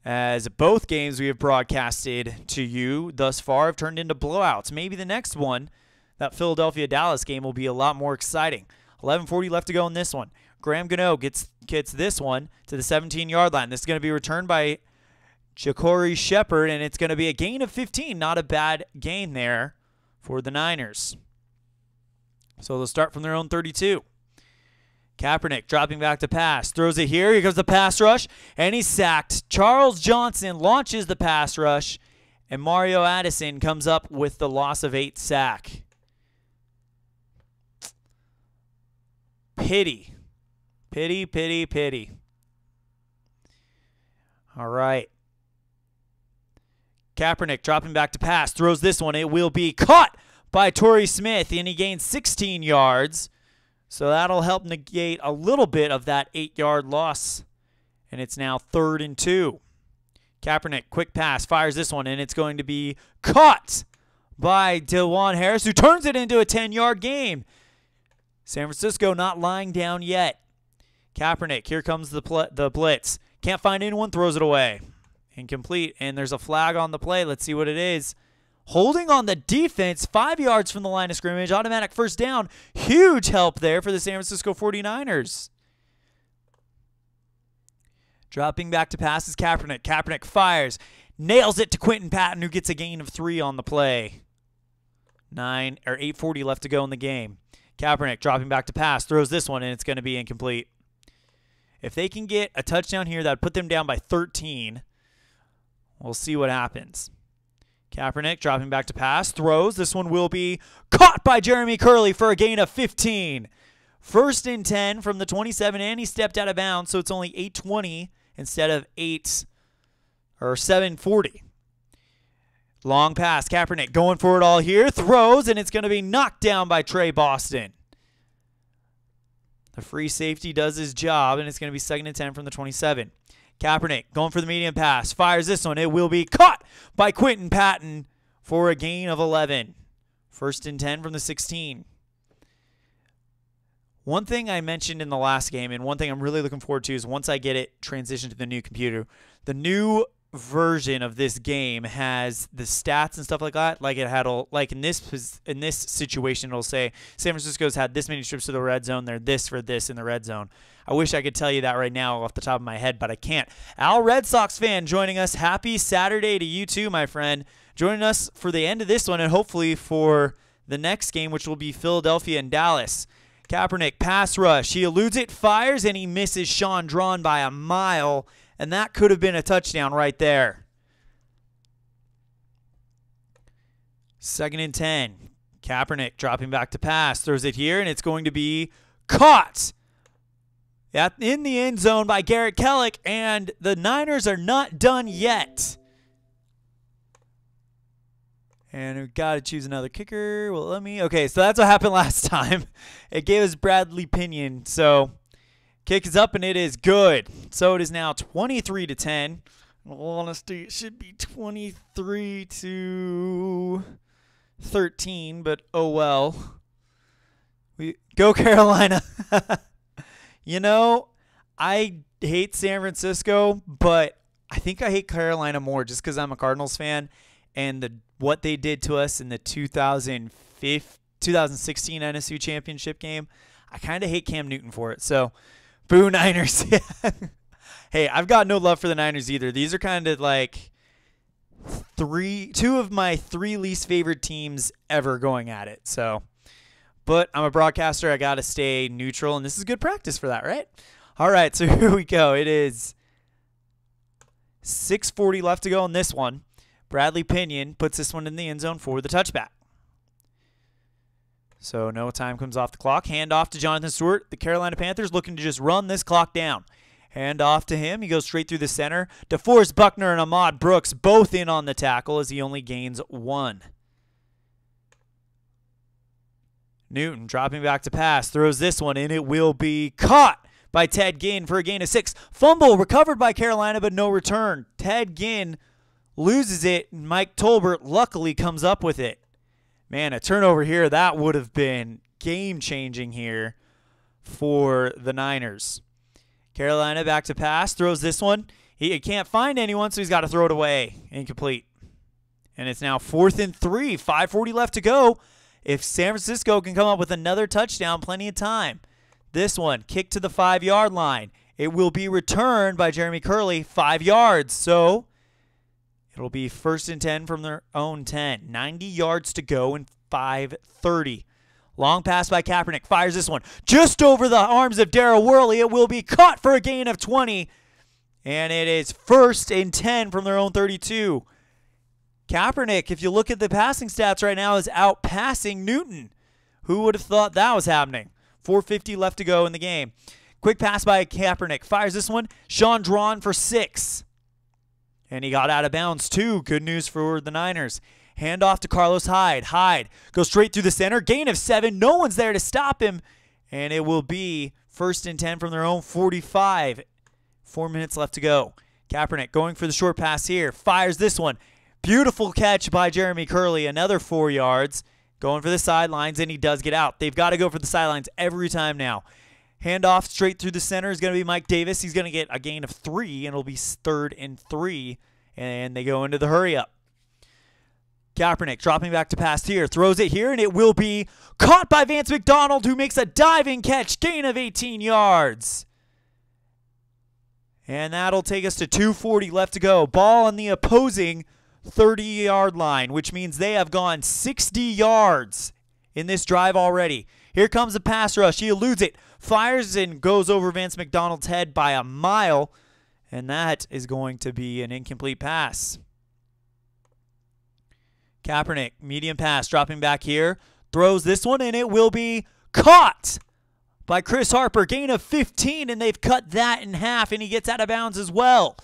S1: As both games we have broadcasted to you thus far have turned into blowouts. Maybe the next one, that Philadelphia-Dallas game, will be a lot more exciting. 11:40 left to go in this one. Graham Gano gets this one to the 17-yard line. This is going to be returned by Ja'Cory Shepherd, and it's going to be a gain of 15. Not a bad gain there for the Niners. So they'll start from their own 32. Kaepernick dropping back to pass. Throws it here. Here comes the pass rush. And he's sacked. Charles Johnson launches the pass rush. And Mario Addison comes up with the loss of 8 sack. Pity. Pity, pity, pity. All right. Kaepernick dropping back to pass. Throws this one. It will be caught by Torrey Smith. And he gains 16 yards. So that'll help negate a little bit of that 8-yard loss. And it's now 3rd and 2. Kaepernick, quick pass, fires this one, and it's going to be caught by DeJuan Harris, who turns it into a 10-yard game. San Francisco not lying down yet. Kaepernick, here comes the blitz. Can't find anyone, throws it away. Incomplete, and there's a flag on the play. Let's see what it is. Holding on the defense, 5 yards from the line of scrimmage, automatic first down. Huge help there for the San Francisco 49ers. Dropping back to pass is Kaepernick. Kaepernick fires. nails it to Quentin Patton, who gets a gain of 3 on the play. 8:40 left to go in the game. Kaepernick dropping back to pass, throws this one, and it's going to be incomplete. If they can get a touchdown here, that would put them down by 13. We'll see what happens. Kaepernick dropping back to pass, throws. This one will be caught by Jeremy Curley for a gain of 15. 1st and 10 from the 27, and he stepped out of bounds, so it's only 8:20 instead of 7:40. Long pass, Kaepernick going for it all here, throws, and it's going to be knocked down by Trey Boston. The free safety does his job, and it's going to be 2nd and 10 from the 27. Kaepernick going for the medium pass, fires this one. It will be caught by Quentin Patton for a gain of 11. 1st and 10 from the 16. One thing I mentioned in the last game, and one thing I'm really looking forward to, is once I get it transitioned to the new computer, the new version of this game has the stats and stuff like that. Like it had, like in this situation, it'll say San Francisco's had this many trips to the red zone. They're this for this in the red zone. I wish I could tell you that right now off the top of my head, but I can't. Al, Red Sox fan, joining us. Happy Saturday to you too, my friend. Joining us for the end of this one and hopefully for the next game, which will be Philadelphia and Dallas. Kaepernick, pass rush. He eludes it, fires, and he misses Sean Drawn by a mile, and that could have been a touchdown right there. 2nd and 10. Kaepernick dropping back to pass. Throws it here, and it's going to be caught in the end zone by Garrett Kellick, and the Niners are not done yet. And we've got to choose another kicker. Well, okay, so that's what happened last time. It gave us Bradley Pinion. So kick is up, and it is good. So it is now 23-10. In all honesty, it should be 23-13, but oh well. Go Carolina. You know, I hate San Francisco, but I think I hate Carolina more just because I'm a Cardinals fan. And what they did to us in the 2016 NSU championship game, I kind of hate Cam Newton for it. So, boo Niners. Hey, I've got no love for the Niners either. These are kind of like two of my 3 least favorite teams ever going at it. So, but I'm a broadcaster. I got to stay neutral, and this is good practice for that, right? All right, so here we go. It is 6:40 left to go on this one. Bradley Pinion puts this one in the end zone for the touchback. So no time comes off the clock. Hand off to Jonathan Stewart. The Carolina Panthers looking to just run this clock down. Hand off to him. He goes straight through the center. DeForest Buckner and Ahmad Brooks both in on the tackle as he only gains 1. Newton dropping back to pass. Throws this one, and it will be caught by Ted Ginn for a gain of 6. Fumble recovered by Carolina, but no return. Ted Ginn loses it, and Mike Tolbert luckily comes up with it. Man, a turnover here, that would have been game-changing here for the Niners. Carolina back to pass, throws this one. He can't find anyone, so he's got to throw it away. Incomplete. And it's now 4th and 3, 5:40 left to go. If San Francisco can come up with another touchdown, plenty of time. This one, kicked to the 5-yard line. It will be returned by Jeremy Curley, 5 yards. So it'll be 1st and 10 from their own 10. 90 yards to go in 5:30. Long pass by Kaepernick. Fires this one just over the arms of Darrell Worley. It will be caught for a gain of 20. And it is 1st and 10 from their own 32. Kaepernick, if you look at the passing stats right now, is out passing Newton. Who would have thought that was happening? 4:50 left to go in the game. Quick pass by Kaepernick. Fires this one. Sean Drawn for 6. And he got out of bounds too. Good news for the Niners. Hand off to Carlos Hyde. Hyde goes straight through the center. Gain of 7. No one's there to stop him. And it will be 1st and 10 from their own 45. 4 minutes left to go. Kaepernick going for the short pass here. Fires this one. Beautiful catch by Jeremy Curley. Another 4 yards. Going for the sidelines, and he does get out. They've got to go for the sidelines every time now. Hand off straight through the center is going to be Mike Davis. He's going to get a gain of 3, and it'll be 3rd and 3. And they go into the hurry-up. Kaepernick dropping back to pass here. Throws it here, and it will be caught by Vance McDonald, who makes a diving catch. Gain of 18 yards. And that'll take us to 2:40 left to go. Ball on the opposing 30-yard line, which means they have gone 60 yards in this drive already. Here comes a pass rush. He eludes it, fires and goes over Vance McDonald's head by a mile, and that is going to be an incomplete pass. Kaepernick, medium pass, dropping back here, throws this one, and it will be caught by Chris Harper. Gain of 15, and they've cut that in half, and he gets out of bounds as well.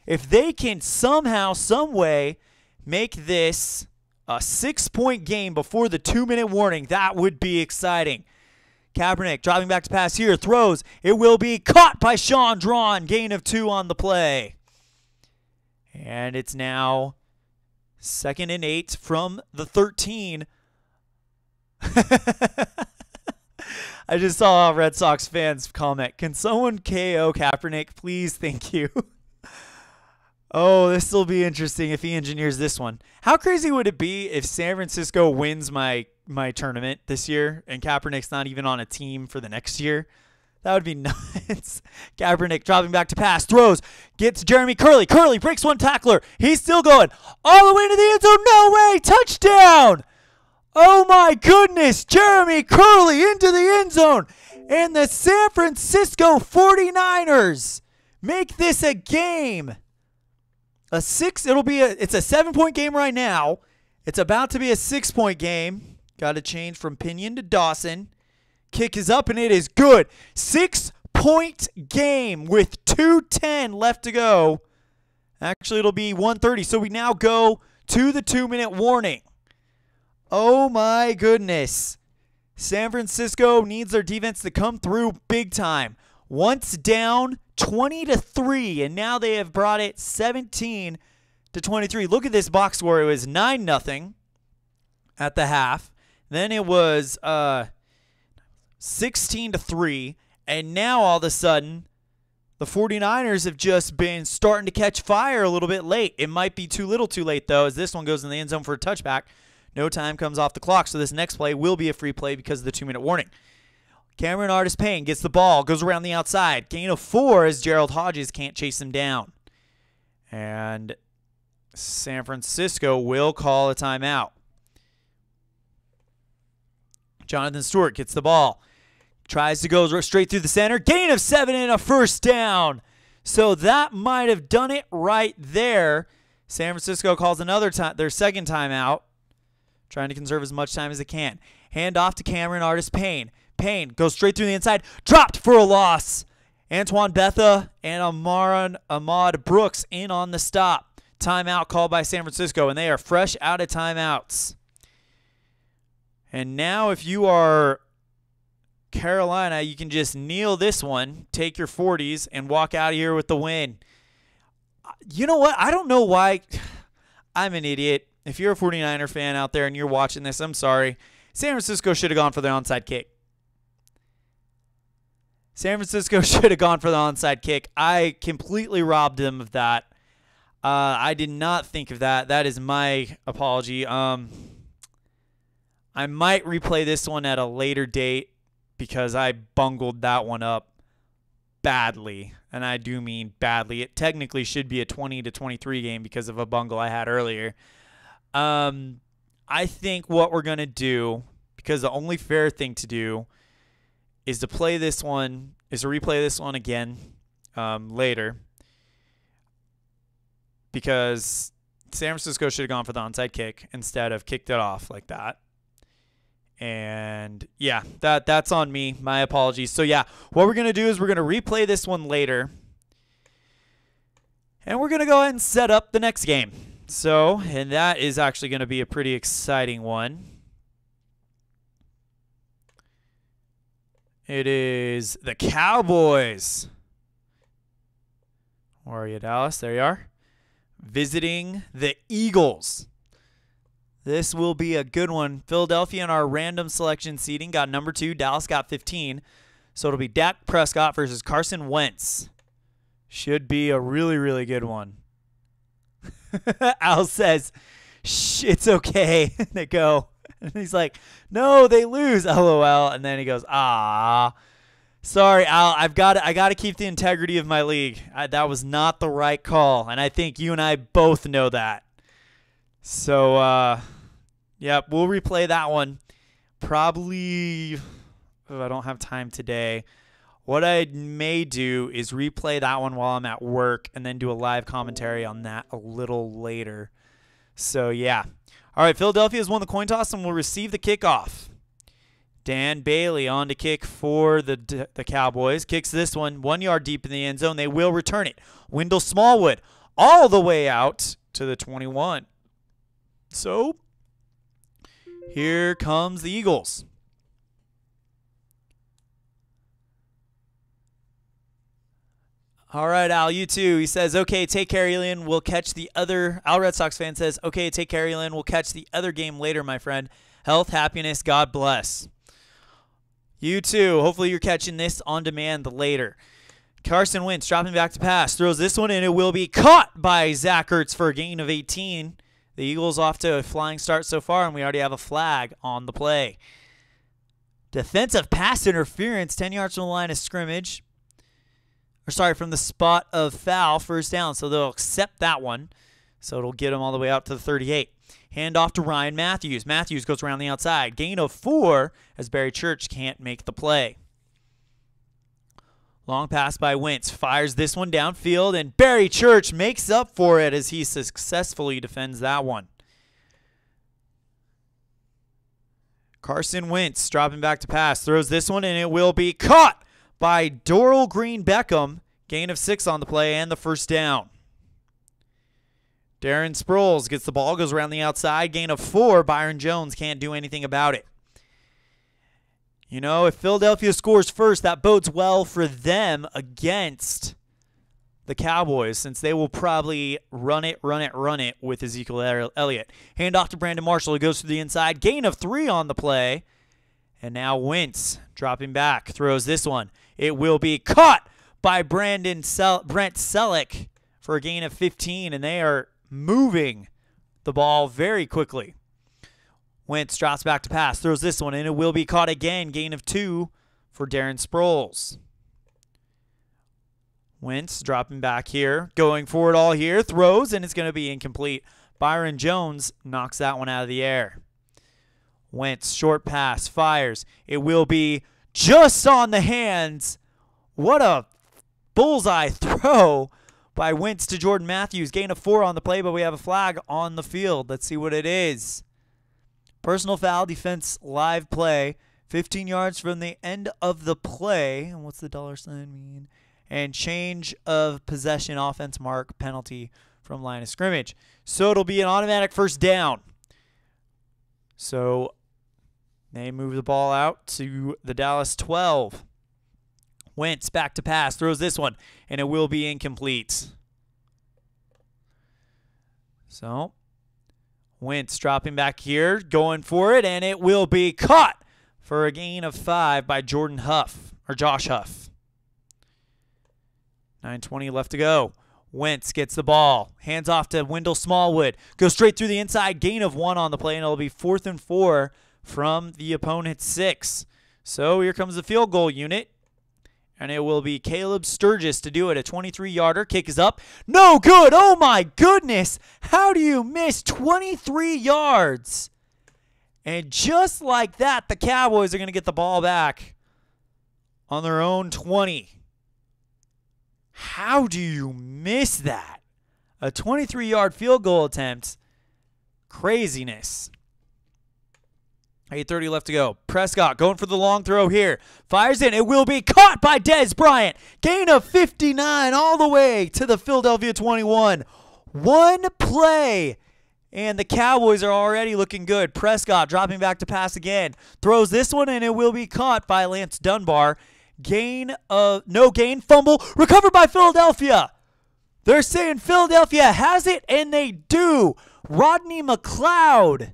S1: If they can somehow, some way, make this a 6-point game before the 2-minute warning, that would be exciting. Kaepernick dropping back to pass here, throws. It will be caught by Sean Drawn. Gain of 2 on the play. And it's now 2nd and 8 from the 13. I just saw Red Sox fans comment, "Can someone KO Kaepernick, please? Thank you." Oh, this will be interesting if he engineers this one. How crazy would it be if San Francisco wins my tournament this year and Kaepernick's not even on a team for the next year? That would be nuts. Kaepernick dropping back to pass, throws, gets Jeremy Curley. Curley breaks one tackler. He's still going all the way to the end zone. No way. Touchdown. Oh, my goodness. Jeremy Curley into the end zone. And the San Francisco 49ers make this a game. It's a 7-point game right now. It's about to be a 6-point game. Got to change from Pinion to Dawson. Kick is up, and it is good. 6-point game with 2:10 left to go. Actually, it'll be 1:30, so we now go to the 2-minute warning. Oh, my goodness. San Francisco needs their defense to come through big time. Once down, 20-3, and now they have brought it 17-23. Look at this box score. It was 9-0 at the half. Then it was 16-3, and now all of a sudden, the 49ers have just been starting to catch fire a little bit late. It might be too little too late, though, as this one goes in the end zone for a touchback. No time comes off the clock, so this next play will be a free play because of the 2-minute warning. Cameron Artis-Payne gets the ball, goes around the outside. Gain of 4 as Gerald Hodges can't chase him down. And San Francisco will call a timeout. Jonathan Stewart gets the ball. Tries to go straight through the center. Gain of 7 and a first down. So that might have done it right there. San Francisco calls their second timeout. Trying to conserve as much time as they can. Hand off to Cameron Artis-Payne. Payne goes straight through the inside. Dropped for a loss. Antoine Betha and Ahmad Brooks in on the stop. Timeout called by San Francisco, and they are fresh out of timeouts. And now if you are Carolina, you can just kneel this one, take your 40s, and walk out of here with the win. You know what? I don't know why. I'm an idiot. If you're a 49er fan out there and you're watching this, I'm sorry. San Francisco should have gone for the onside kick. San Francisco should have gone for the onside kick. I completely robbed them of that. I did not think of that. That is my apology. I might replay this one at a later date because I bungled that one up badly. And I do mean badly. It technically should be a 20-23 game because of a bungle I had earlier. I think what we're going to do, because the only fair thing to do is to replay this one again later, because San Francisco should have gone for the onside kick instead of kicked it off like that. And yeah, that's on me. My apologies. So yeah, what we're going to do is we're going to replay this one later, and we're going to go ahead and set up the next game. So, and that is actually going to be a pretty exciting one. It is the Cowboys. Where are you, Dallas? There you are. Visiting the Eagles. This will be a good one. Philadelphia in our random selection seating got number 2. Dallas got 15. So it'll be Dak Prescott versus Carson Wentz. Should be a really, really good one. Al says, "Shh, it's okay." They go. And he's like, "No, they lose, LOL." And then he goes, "Ah." Sorry, Al. I got to keep the integrity of my league. That was not the right call, and I think you and I both know that. So, yeah, we'll replay that one. Probably, I don't have time today. What I may do is replay that one while I'm at work and then do a live commentary on that a little later. So, yeah. All right, Philadelphia has won the coin toss and will receive the kickoff. Dan Bailey on to kick for the Cowboys. Kicks this one 1 yard deep in the end zone. They will return it. Wendell Smallwood all the way out to the 21. So, here comes the Eagles. All right, Al, you too. He says, okay, take care, Elian. We'll catch the other. Al Red Sox fan says, okay, take care, Elian. We'll catch the other game later, my friend. Health, happiness, God bless. You too. Hopefully you're catching this on demand later. Carson Wentz dropping back to pass. Throws this one, and it will be caught by Zach Ertz for a gain of 18. The Eagles off to a flying start so far, and we already have a flag on the play. Defensive pass interference, 10 yards from the line of scrimmage. From the spot of foul, first down. So they'll accept that one. So it'll get them all the way out to the 38. Hand off to Ryan Matthews. Matthews goes around the outside. Gain of 4 as Barry Church can't make the play. Long pass by Wentz. Fires this one downfield, and Barry Church makes up for it as he successfully defends that one. Carson Wentz dropping back to pass. Throws this one, and it will be caught by Doral Green Beckham. Gain of 6 on the play and the first down. Darren Sproles gets the ball, goes around the outside. Gain of 4. Byron Jones can't do anything about it. You know, if Philadelphia scores first, that bodes well for them against the Cowboys, since they will probably run it with Ezekiel Elliot. Hand off to Brandon Marshall. He goes to the inside. Gain of 3 on the play. And now Wentz dropping back. Throws this one. It will be caught by Brent Selleck for a gain of 15, and they are moving the ball very quickly. Wentz drops back to pass. Throws this one, and it will be caught again. Gain of 2 for Darren Sproles. Wentz dropping back here. Going for it all here. Throws, and it's going to be incomplete. Byron Jones knocks that one out of the air. Wentz, short pass, fires. It will be just on the hands. What a bullseye throw by Wentz to Jordan Matthews. Gain of 4 on the play, but we have a flag on the field. Let's see what it is. Personal foul, defense, live play. 15 yards from the end of the play. And what's the $ mean? And change of possession, offense mark, penalty from line of scrimmage. So it'll be an automatic first down. So they move the ball out to the Dallas 12. Wentz back to pass, throws this one, and it will be incomplete. So Wentz dropping back here, going for it, and it will be caught for a gain of 5 by Josh Huff. 9:20 left to go. Wentz gets the ball, hands off to Wendell Smallwood, goes straight through the inside, gain of 1 on the play, and it'll be 4th and 4 from the opponent's 6. So here comes the field goal unit, and it will be Caleb Sturgis to do it. A 23-yarder. Kick is up. No good. Oh, my goodness. How do you miss 23 yards? And just like that, the Cowboys are going to get the ball back on their own 20. How do you miss that? A 23-yard field goal attempt. Craziness. 8:30 left to go. Prescott going for the long throw here. Fires in. It will be caught by Dez Bryant. Gain of 59 all the way to the Philadelphia 21. One play, and the Cowboys are already looking good. Prescott dropping back to pass again. Throws this one, and it will be caught by Lance Dunbar. No gain. Fumble. Recovered by Philadelphia. They're saying Philadelphia has it, and they do. Rodney McLeod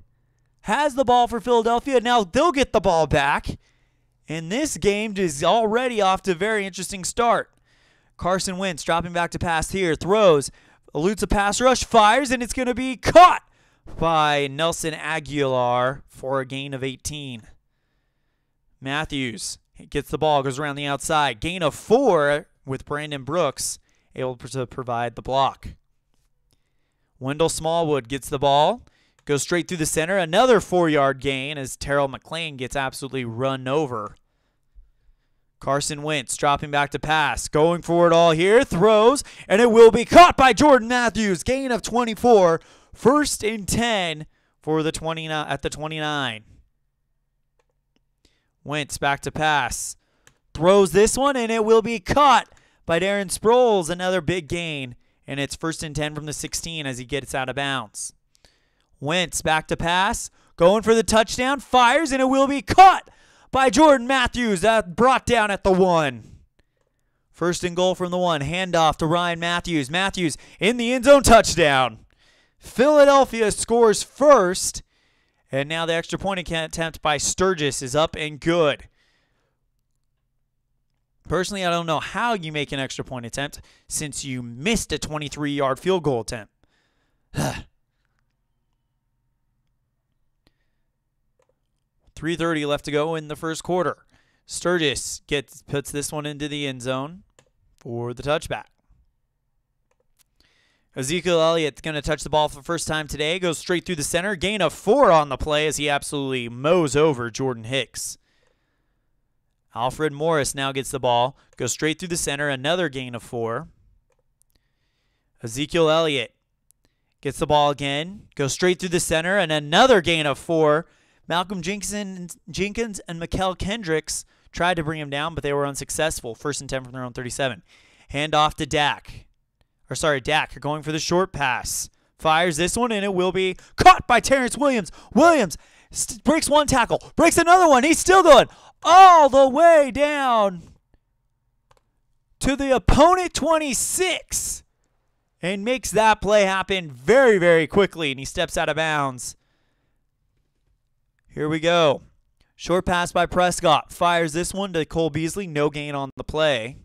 S1: has the ball for Philadelphia. Now they'll get the ball back. And this game is already off to a very interesting start. Carson Wentz dropping back to pass here. Throws. Eludes a pass rush. Fires. And it's going to be caught by Nelson Aguilar for a gain of 18. Matthews. He gets the ball, goes around the outside. Gain of 4 with Brandon Brooks able to provide the block. Wendell Smallwood gets the ball, goes straight through the center. Another 4-yard gain as Terrell McLean gets absolutely run over. Carson Wentz dropping back to pass, going for it all here, throws, and it will be caught by Jordan Matthews. Gain of 24, 1st and 10 for the 29 at the 29. Wentz back to pass, throws this one, and it will be caught by Darren Sproles. Another big gain, and it's 1st and 10 from the 16 as he gets out of bounds. Wentz back to pass, going for the touchdown, fires, and it will be caught by Jordan Matthews. That brought down at the 1. 1st and goal from the 1. Handoff to Ryan Matthews. Matthews in the end zone, touchdown. Philadelphia scores first, and now the extra point attempt by Sturgis is up and good. Personally, I don't know how you make an extra point attempt since you missed a 23-yard field goal attempt. 3:30 left to go in the first quarter. Sturgis puts this one into the end zone for the touchback. Ezekiel Elliott going to touch the ball for the first time today. Goes straight through the center. Gain of 4 on the play as he absolutely mows over Jordan Hicks. Alfred Morris now gets the ball. Goes straight through the center. Another gain of 4. Ezekiel Elliott gets the ball again. Goes straight through the center. And another gain of 4. Malcolm Jenkins and Mikael Kendricks tried to bring him down, but they were unsuccessful. 1st and 10 from their own 37. Hand off to Dak. Dak going for the short pass. Fires this one, and it will be caught by Terrence Williams. Williams breaks one tackle, breaks another one. He's still going all the way down to the opponent 26 and makes that play happen very, very quickly, and he steps out of bounds. Here we go. Short pass by Prescott. Fires this one to Cole Beasley. No gain on the play.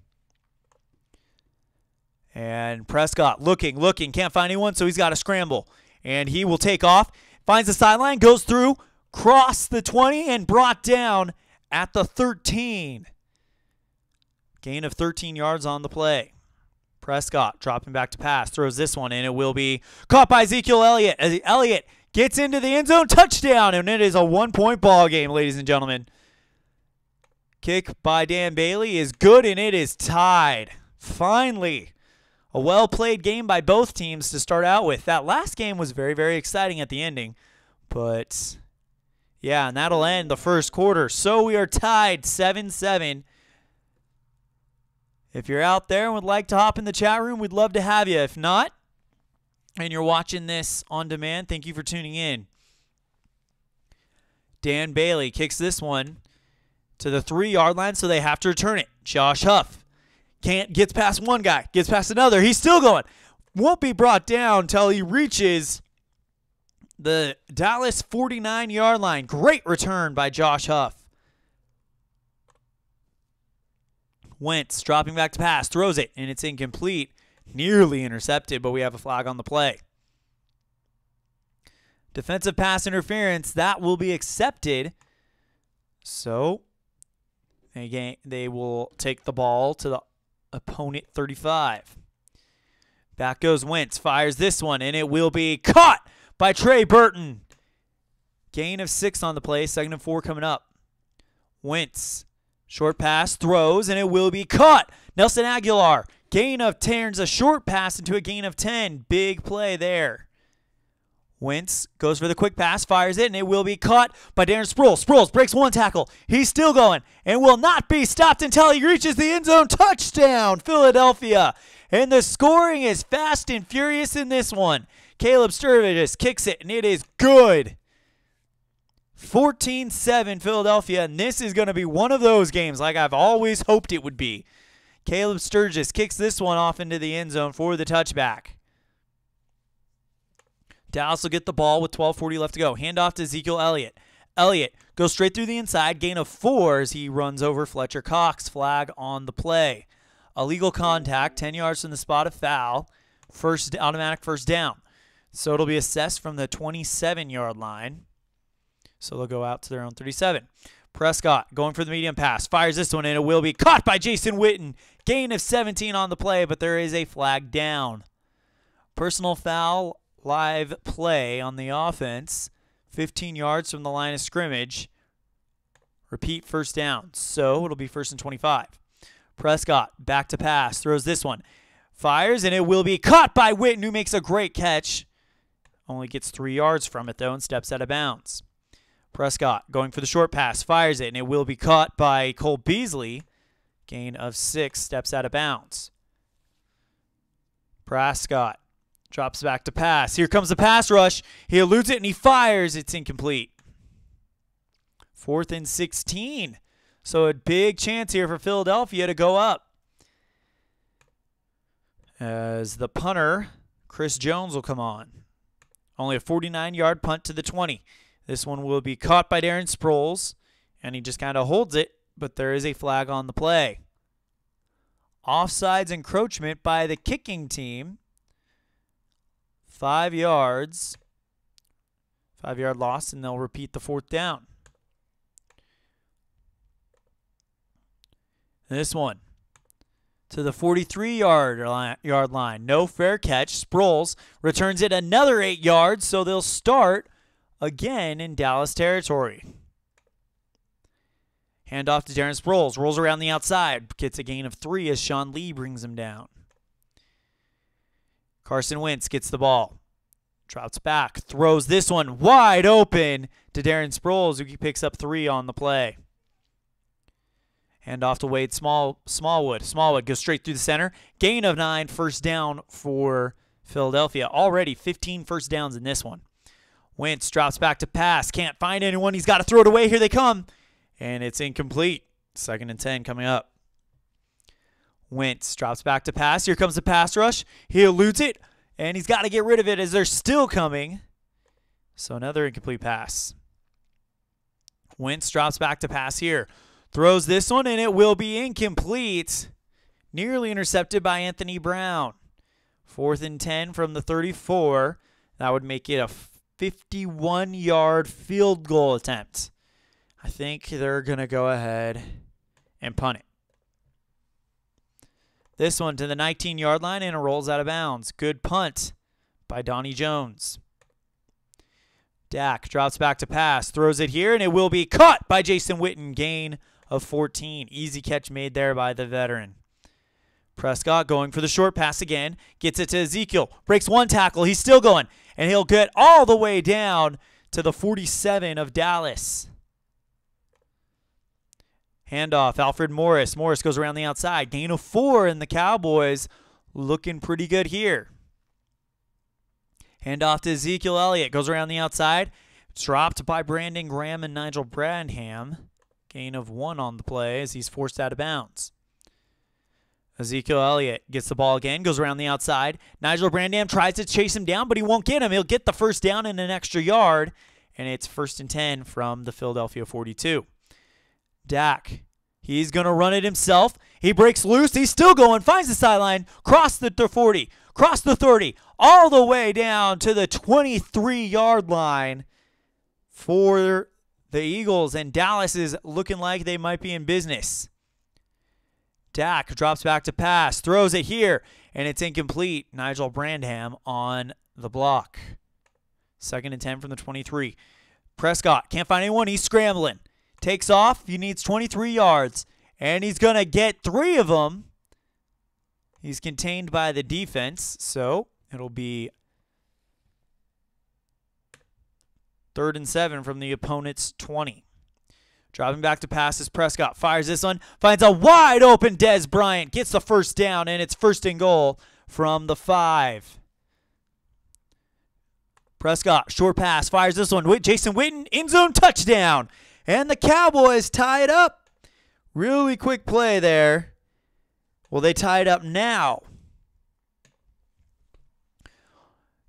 S1: And Prescott looking, can't find anyone, so he's got to scramble. And he will take off, finds the sideline, goes through, cross the 20, and brought down at the 13. Gain of 13 yards on the play. Prescott dropping back to pass, throws this one, and it will be caught by Ezekiel Elliott. Elliott gets into the end zone, touchdown, and it is a 1-point ball game, ladies and gentlemen. Kick by Dan Bailey is good, and it is tied. Finally, a well-played game by both teams to start out with. That last game was very, very exciting at the ending. But, yeah, and that'll end the first quarter. So we are tied 7-7. If you're out there and would like to hop in the chat room, we'd love to have you. If not, and you're watching this on demand, thank you for tuning in. Dan Bailey kicks this one to the 3-yard line, so they have to return it. Josh Huff gets past one guy, gets past another. He's still going. Won't be brought down until he reaches the Dallas 49-yard line. Great return by Josh Huff. Wentz dropping back to pass, throws it, and it's incomplete. Nearly intercepted, but we have a flag on the play. Defensive pass interference, that will be accepted. So they will take the ball to the opponent 35. Back goes Wentz, fires this one, and it will be caught by Trey Burton. Gain of 6 on the play, 2nd and 4 coming up. Wentz, short pass, throws, and it will be caught. Nelson Aguilar, turns a short pass into a gain of 10. Big play there. Wentz goes for the quick pass, fires it, and it will be caught by Darren Sproles. Sproles breaks one tackle. He's still going and will not be stopped until he reaches the end zone. Touchdown, Philadelphia. And the scoring is fast and furious in this one. Caleb Sturgis kicks it, and it is good. 14-7 Philadelphia, and this is going to be one of those games like I've always hoped it would be. Caleb Sturgis kicks this one off into the end zone for the touchback. Dallas will get the ball with 12:40 left to go. Hand off to Ezekiel Elliott. Elliott goes straight through the inside. Gain of 4 as he runs over Fletcher Cox. Flag on the play. Illegal contact, 10 yards from the spot of foul. Automatic first down. So it'll be assessed from the 27-yard line. So they'll go out to their own 37. Prescott going for the medium pass. Fires this one, and it will be caught by Jason Witten. Gain of 17 on the play, but there is a flag down. Personal foul, live play on the offense. 15 yards from the line of scrimmage. Repeat first down. So it'll be 1st and 25. Prescott back to pass. Throws this one. Fires, and it will be caught by Witten, who makes a great catch. Only gets 3 yards from it, though, and steps out of bounds. Prescott going for the short pass. Fires it, and it will be caught by Cole Beasley. Gain of 6, steps out of bounds. Prescott drops back to pass. Here comes the pass rush. He eludes it, and he fires. It's incomplete. 4th and 16. So a big chance here for Philadelphia to go up. As the punter, Chris Jones, will come on. Only a 49-yard punt to the 20. This one will be caught by Darren Sproles, and he just kind of holds it, but there is a flag on the play. Offsides encroachment by the kicking team. 5 yards. 5-yard loss, and they'll repeat the 4th down. This one to the 43-yard line. No fair catch. Sproles returns it another 8 yards, so they'll start again in Dallas territory. Handoff to Darren Sproles. Rolls around the outside. Gets a gain of 3 as Sean Lee brings him down. Carson Wentz gets the ball. Drops back. Throws this one wide open to Darren Sproles, who picks up 3 on the play. Handoff to Wade Smallwood. Smallwood goes straight through the center. Gain of 9. First down for Philadelphia. Already 15 first downs in this one. Wentz drops back to pass. Can't find anyone. He's got to throw it away. Here they come. And it's incomplete. 2nd and 10 coming up. Wentz drops back to pass. Here comes the pass rush. He eludes it. And he's got to get rid of it as they're still coming. So another incomplete pass. Wentz drops back to pass here. Throws this one, and it will be incomplete. Nearly intercepted by Anthony Brown. 4th and 10 from the 34. That would make it a 51-yard field goal attempt. I think they're going to go ahead and punt it. This one to the 19-yard line, and it rolls out of bounds. Good punt by Donnie Jones. Dak drops back to pass. Throws it here, and it will be caught by Jason Witten. Gain of 14. Easy catch made there by the veteran. Prescott going for the short pass again. Gets it to Ezekiel. Breaks 1 tackle. He's still going. And he'll get all the way down to the 47 of Dallas. Handoff. Alfred Morris. Morris goes around the outside. Gain of 4, and the Cowboys looking pretty good here. Handoff to Ezekiel Elliot. Goes around the outside. Dropped by Brandon Graham and Nigel Bradham. Gain of 1 on the play as he's forced out of bounds. Ezekiel Elliott gets the ball again, goes around the outside. Nigel Bradham tries to chase him down, but he won't get him. He'll get the first down and an extra yard, and it's 1st and 10 from the Philadelphia 42. Dak, he's going to run it himself. He breaks loose. He's still going, finds the sideline, cross the 40, cross the 30, all the way down to the 23-yard line for the Eagles, and Dallas is looking like they might be in business. Dak drops back to pass, throws it here, and it's incomplete. Nigel Bradham on the block. 2nd and 10 from the 23. Prescott can't find anyone. He's scrambling. Takes off. He needs 23 yards, and he's going to get 3 of them. He's contained by the defense, so it'll be 3rd and 7 from the opponent's 20. Dropping back to pass is Prescott. Fires this one. Finds a wide open Dez Bryant. Gets the first down, and it's 1st and goal from the 5. Prescott, short pass. Fires this one. Jason Witten, end zone touchdown. And the Cowboys tie it up. Really quick play there. Well, they tie it up now.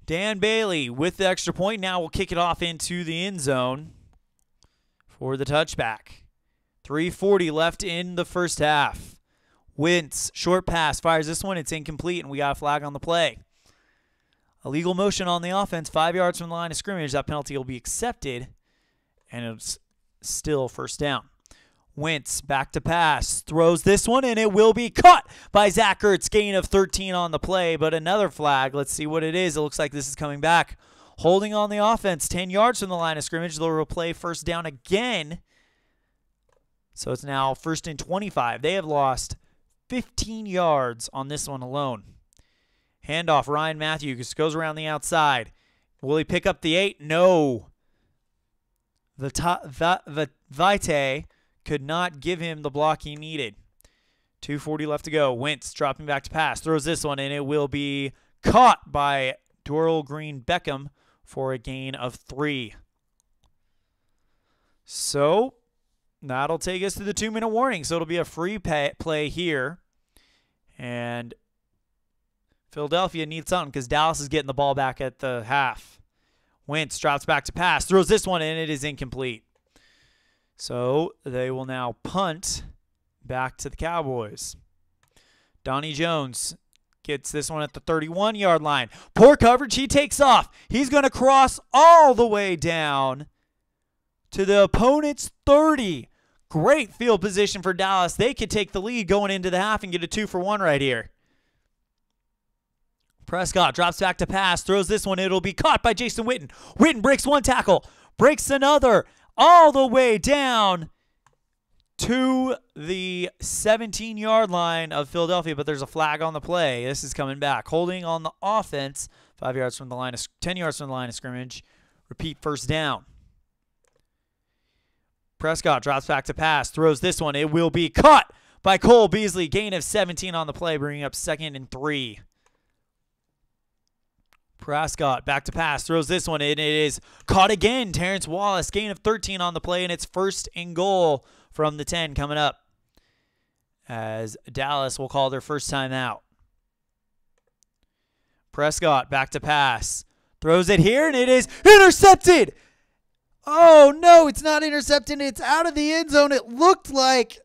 S1: Dan Bailey with the extra point. Now we'll kick it off into the end zone for the touchback. 3:40 left in the first half. Wentz, short pass, fires this one. It's incomplete, and we got a flag on the play. Illegal motion on the offense, 5 yards from the line of scrimmage. That penalty will be accepted, and it's still 1st down. Wentz back to pass. Throws this one, and it will be caught by Zach Ertz. Gain of 13 on the play, but another flag. Let's see what it is. It looks like this is coming back. Holding on the offense. 10 yards from the line of scrimmage. They'll replay first down again. So it's now 1st and 25. They have lost 15 yards on this one alone. Handoff. Ryan Matthews goes around the outside. Will he pick up the 8? No. Vite could not give him the block he needed. 2:40 left to go. Wentz dropping back to pass. Throws this one, and it will be caught by Doral Green Beckham for a gain of 3. So that'll take us to the 2-minute warning. So it'll be a free play here. And Philadelphia needs something because Dallas is getting the ball back at the half. Wentz drops back to pass. Throws this one, and it is incomplete. So they will now punt back to the Cowboys. Donnie Jones gets this one at the 31-yard line. Poor coverage. He takes off. He's going to cross all the way down to the opponent's 30. Great field position for Dallas. They could take the lead going into the half and get a 2-for-1 right here. Prescott drops back to pass. Throws this one. It'll be caught by Jason Witten. Witten breaks one tackle. Breaks another. All the way down to the 17-yard line of Philadelphia, but there's a flag on the play. This is coming back. Holding on the offense, 5 yards from the line of 10 yards from the line of scrimmage. Repeat first down. Prescott drops back to pass, throws this one. It will be caught by Cole Beasley. Gain of 17 on the play, bringing up 2nd and 3. Prescott back to pass, throws this one, and it is caught again. Terrence Wallace, gain of 13 on the play, and it's 1st and goal from the 10 coming up as Dallas will call their first time out. Prescott back to pass, throws it here, and it is intercepted. Oh, no, it's not intercepted. It's out of the end zone. It looked like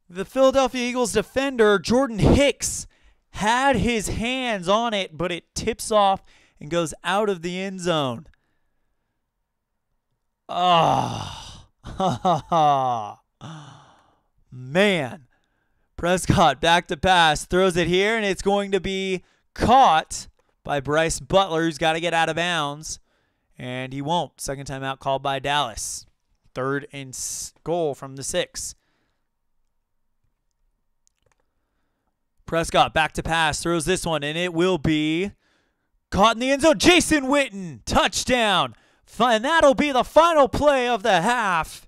S1: the Philadelphia Eagles defender, Jordan Hicks, had his hands on it, but it tips off and goes out of the end zone. Oh, man. Prescott back to pass, throws it here, and it's going to be caught by Bryce Butler, who's got to get out of bounds, and he won't. Second timeout called by Dallas. 3rd and goal from the 6. Prescott back to pass, throws this one, and it will be caught in the end zone. Jason Witten, touchdown. And that'll be the final play of the half.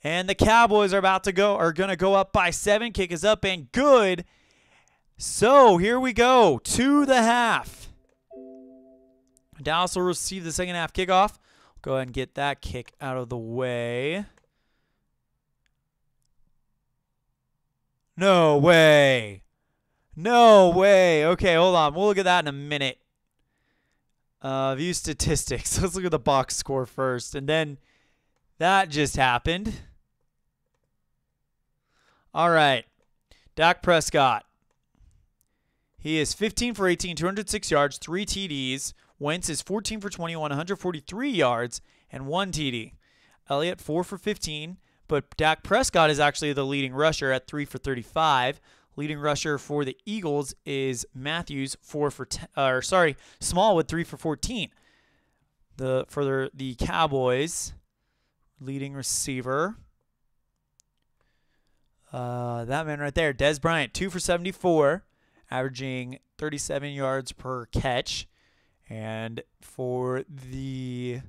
S1: And the Cowboys are going to go up by 7. Kick is up and good. So here we go to the half. Dallas will receive the second half kickoff. Go ahead and get that kick out of the way. No way. No way. Okay, hold on. We'll look at that in a minute. View statistics. Let's look at the box score first. And then that just happened. All right. Dak Prescott. He is 15 for 18, 206 yards, 3 TDs. Wentz is 14 for 21, 143 yards, and 1 TD. Elliott, 4 for 15. But Dak Prescott is actually the leading rusher at 3 for 35. Leading rusher for the Eagles is Matthews, Smallwood, 3 for 14. For the Cowboys, leading receiver, that man right there, Dez Bryant, 2 for 74, averaging 37 yards per catch. And for the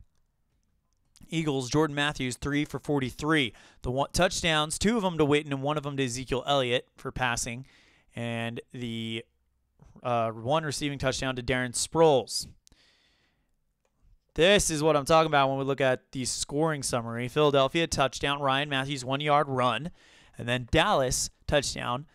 S1: Eagles, Jordan Matthews, 3 for 43. The touchdowns, 2 of them to Witten and 1 of them to Ezekiel Elliot for passing. And the 1 receiving touchdown to Darren Sproles. This is what I'm talking about when we look at the scoring summary. Philadelphia, touchdown, Ryan Matthews, 1-yard run. And then Dallas, touchdown,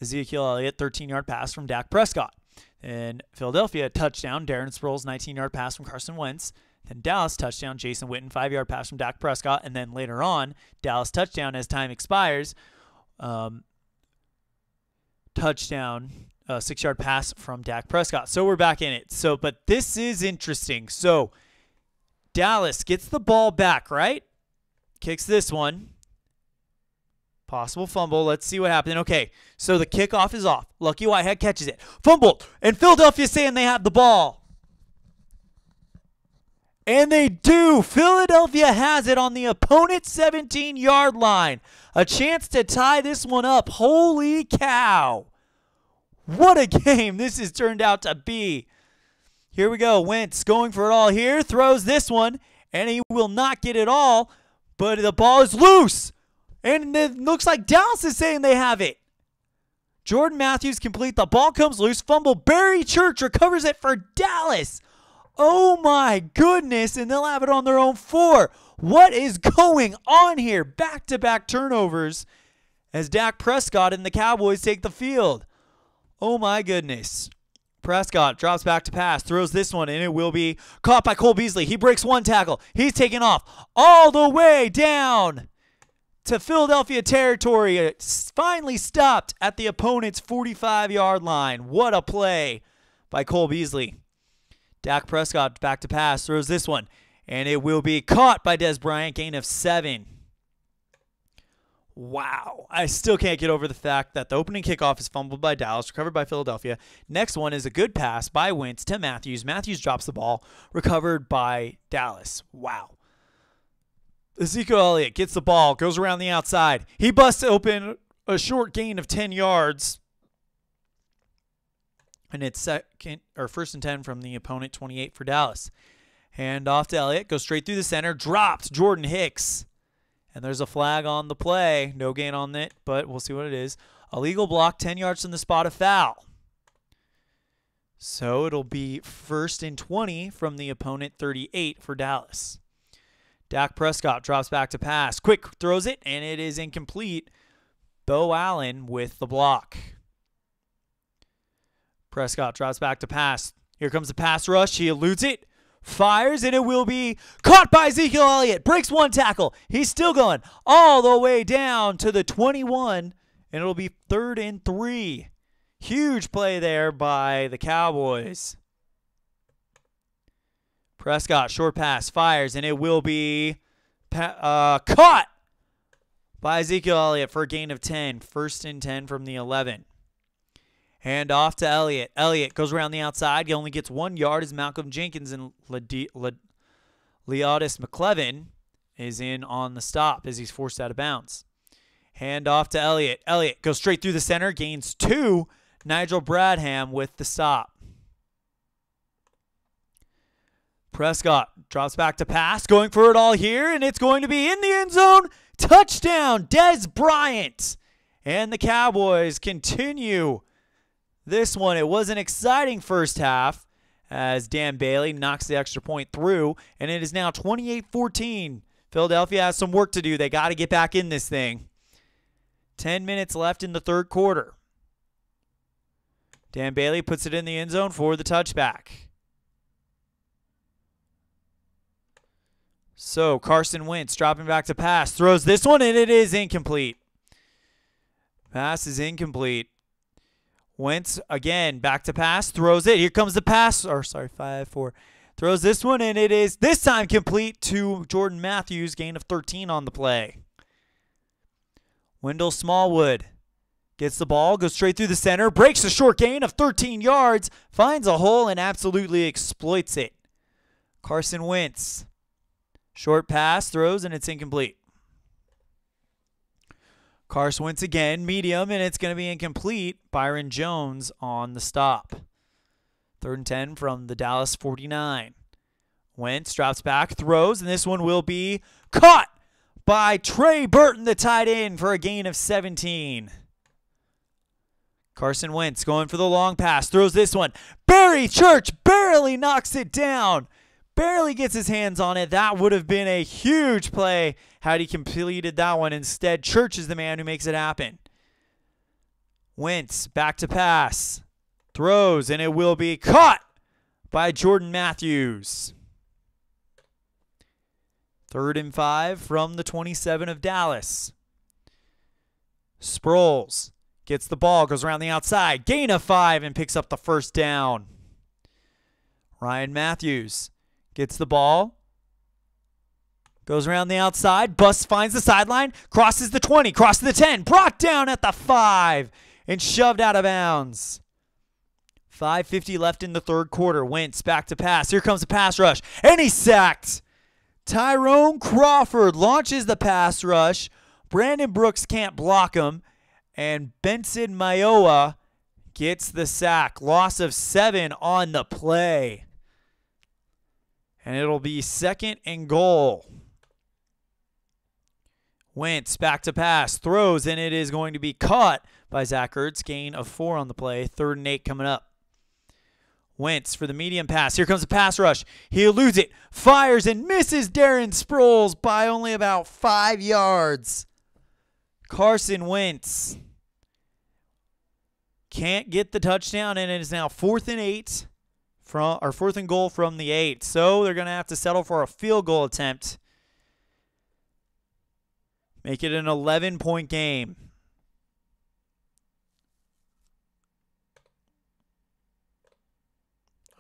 S1: Ezekiel Elliott, 13-yard pass from Dak Prescott. And Philadelphia, touchdown, Darren Sproles, 19-yard pass from Carson Wentz. Then Dallas, touchdown, Jason Witten, 5-yard pass from Dak Prescott. And then later on, Dallas, touchdown as time expires. Touchdown, 6-yard pass from Dak Prescott. So we're back in it. But this is interesting. So Dallas gets the ball back, right? kicks this one. Possible fumble. Let's see what happened. Okay, so the kickoff is off. Lucky Whitehead catches it. Fumbled. And Philadelphia's saying they have the ball. And they do. Philadelphia has it on the opponent's 17-yard line. A chance to tie this one up. Holy cow. What a game this has turned out to be. Here we go. Wentz going for it all here. Throws this one. And he will not get it all. But the ball is loose. And it looks like Dallas is saying they have it. Jordan Matthews complete. The ball comes loose. Fumble. Barry Church recovers it for Dallas. Oh my goodness. And they'll have it on their own 4. What is going on here? Back-to-back turnovers as Dak Prescott and the Cowboys take the field. Oh my goodness. Prescott drops back to pass, throws this one, and it will be caught by Cole Beasley. He breaks one tackle. He's taken off all the way down to Philadelphia territory. It's finally stopped at the opponent's 45-yard line. What a play by Cole Beasley. Dak Prescott back to pass, throws this one, and it will be caught by Dez Bryant, gain of 7. Wow. I still can't get over the fact that the opening kickoff is fumbled by Dallas, recovered by Philadelphia. Next one is a good pass by Wentz to Matthews. Matthews drops the ball, recovered by Dallas. Wow. Ezekiel Elliot gets the ball, goes around the outside. He busts open a short gain of 10 yards. And it's first and 10 from the opponent, 28 for Dallas. Hand off to Elliott, goes straight through the center, dropped Jordan Hicks. And there's a flag on the play. No gain on it, but we'll see what it is. Illegal block, 10 yards from the spot of foul. So it'll be first and 20 from the opponent, 38 for Dallas. Dak Prescott drops back to pass. Quick throws it, and it is incomplete. Bo Allen with the block. Prescott drops back to pass. Here comes the pass rush. He eludes it. Fires, and it will be caught by Ezekiel Elliott. Breaks one tackle. He's still going all the way down to the 21, and it'll be 3rd and 3. Huge play there by the Cowboys. Prescott, short pass, fires, and it will be caught by Ezekiel Elliott for a gain of 10. 1st and 10 from the 11. Hand off to Elliott. Elliott goes around the outside. He only gets 1 yard as Malcolm Jenkins and Leodis McClevin is in on the stop as he's forced out of bounds. Hand off to Elliott. Elliott goes straight through the center, gains 2. Nigel Bradham with the stop. Prescott drops back to pass, going for it all here, and it's going to be in the end zone. Touchdown, Dez Bryant. And the Cowboys continue this one. It was an exciting first half as Dan Bailey knocks the extra point through, and it is now 28-14. Philadelphia has some work to do. They got to get back in this thing. 10 minutes left in the 3rd quarter. Dan Bailey puts it in the end zone for the touchback. So Carson Wentz dropping back to pass. Throws this one, and it is incomplete. Pass is incomplete. Wentz again back to pass. Throws it. Here comes the pass. 5-4. Throws this one, and it is this time complete to Jordan Matthews. Gain of 13 on the play. Wendell Smallwood gets the ball, goes straight through the center, breaks a short gain of 13 yards, finds a hole, and absolutely exploits it. Carson Wentz. Short pass, throws, and it's incomplete. Carson Wentz again, medium, and it's going to be incomplete. Byron Jones on the stop. 3rd and 10 from the Dallas 49. Wentz drops back, throws, and this one will be caught by Trey Burton, the tight end, for a gain of 17. Carson Wentz going for the long pass, throws this one. Barry Church barely knocks it down. Barely gets his hands on it. That would have been a huge play had he completed that one. Instead, Church is the man who makes it happen. Wentz back to pass. Throws, and it will be caught by Jordan Matthews. 3rd and 5 from the 27 of Dallas. Sproles gets the ball, goes around the outside. Gain of 5 and picks up the first down. Ryan Matthews gets the ball. Goes around the outside. Busts, finds the sideline. Crosses the 20. Crosses the 10. Brought down at the 5. And shoved out of bounds. 5:50 left in the third quarter. Wentz back to pass. Here comes the pass rush. And he's sacked. Tyrone Crawford launches the pass rush. Brandon Brooks can't block him. And Benson Mayowa gets the sack. Loss of 7 on the play. And it'll be 2nd and goal. Wentz back to pass. Throws, and it is going to be caught by Zach Ertz. Gain of 4 on the play. 3rd and 8 coming up. Wentz for the medium pass. Here comes the pass rush. He eludes it. Fires and misses Darren Sproles by only about 5 yards. Carson Wentz can't get the touchdown, and it is now 4th and 8 or 4th and goal from the 8. So they're going to have to settle for a field goal attempt. Make it an 11-point game.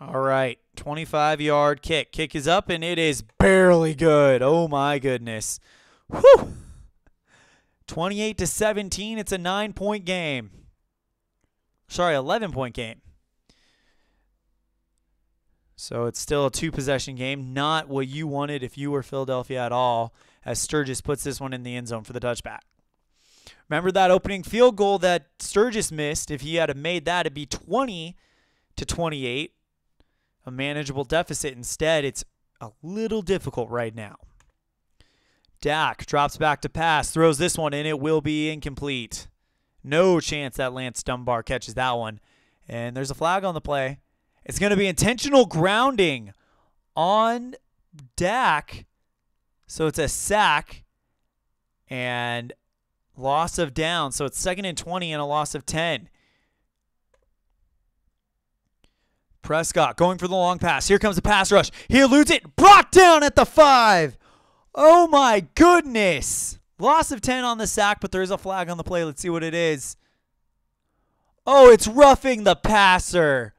S1: All right, 25-yard kick. Kick is up, and it is barely good. Oh, my goodness. Whew. 28-17. It's a 9-point game. Sorry, 11-point game. So it's still a 2-possession game. Not what you wanted if you were Philadelphia at all, as Sturgis puts this one in the end zone for the touchback. Remember that opening field goal that Sturgis missed? If he had made that, it'd be 20-28. A manageable deficit. Instead, it's a little difficult right now. Dak drops back to pass, throws this one, and it will be incomplete. No chance that Lance Dunbar catches that one. And there's a flag on the play. It's going to be intentional grounding on Dak. So it's a sack and loss of down. So it's 2nd and 20 and a loss of 10. Prescott going for the long pass. Here comes the pass rush. He eludes it. Brought down at the 5. Oh, my goodness. Loss of 10 on the sack, but there is a flag on the play. Let's see what it is. Oh, it's roughing the passer.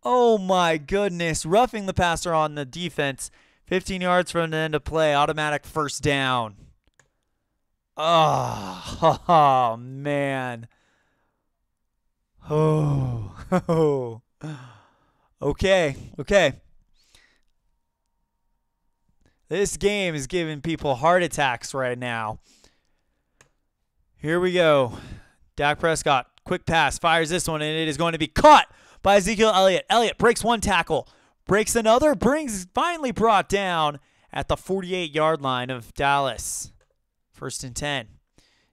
S1: Oh, my goodness. Roughing the passer on the defense. 15 yards from the end of play. Automatic first down. Oh, man. Oh. Okay. This game is giving people heart attacks right now. Here we go. Dak Prescott, quick pass, fires this one, and it is going to be caught by Ezekiel Elliot. Elliot breaks one tackle, breaks another, finally brought down at the 48-yard line of Dallas. 1st and 10.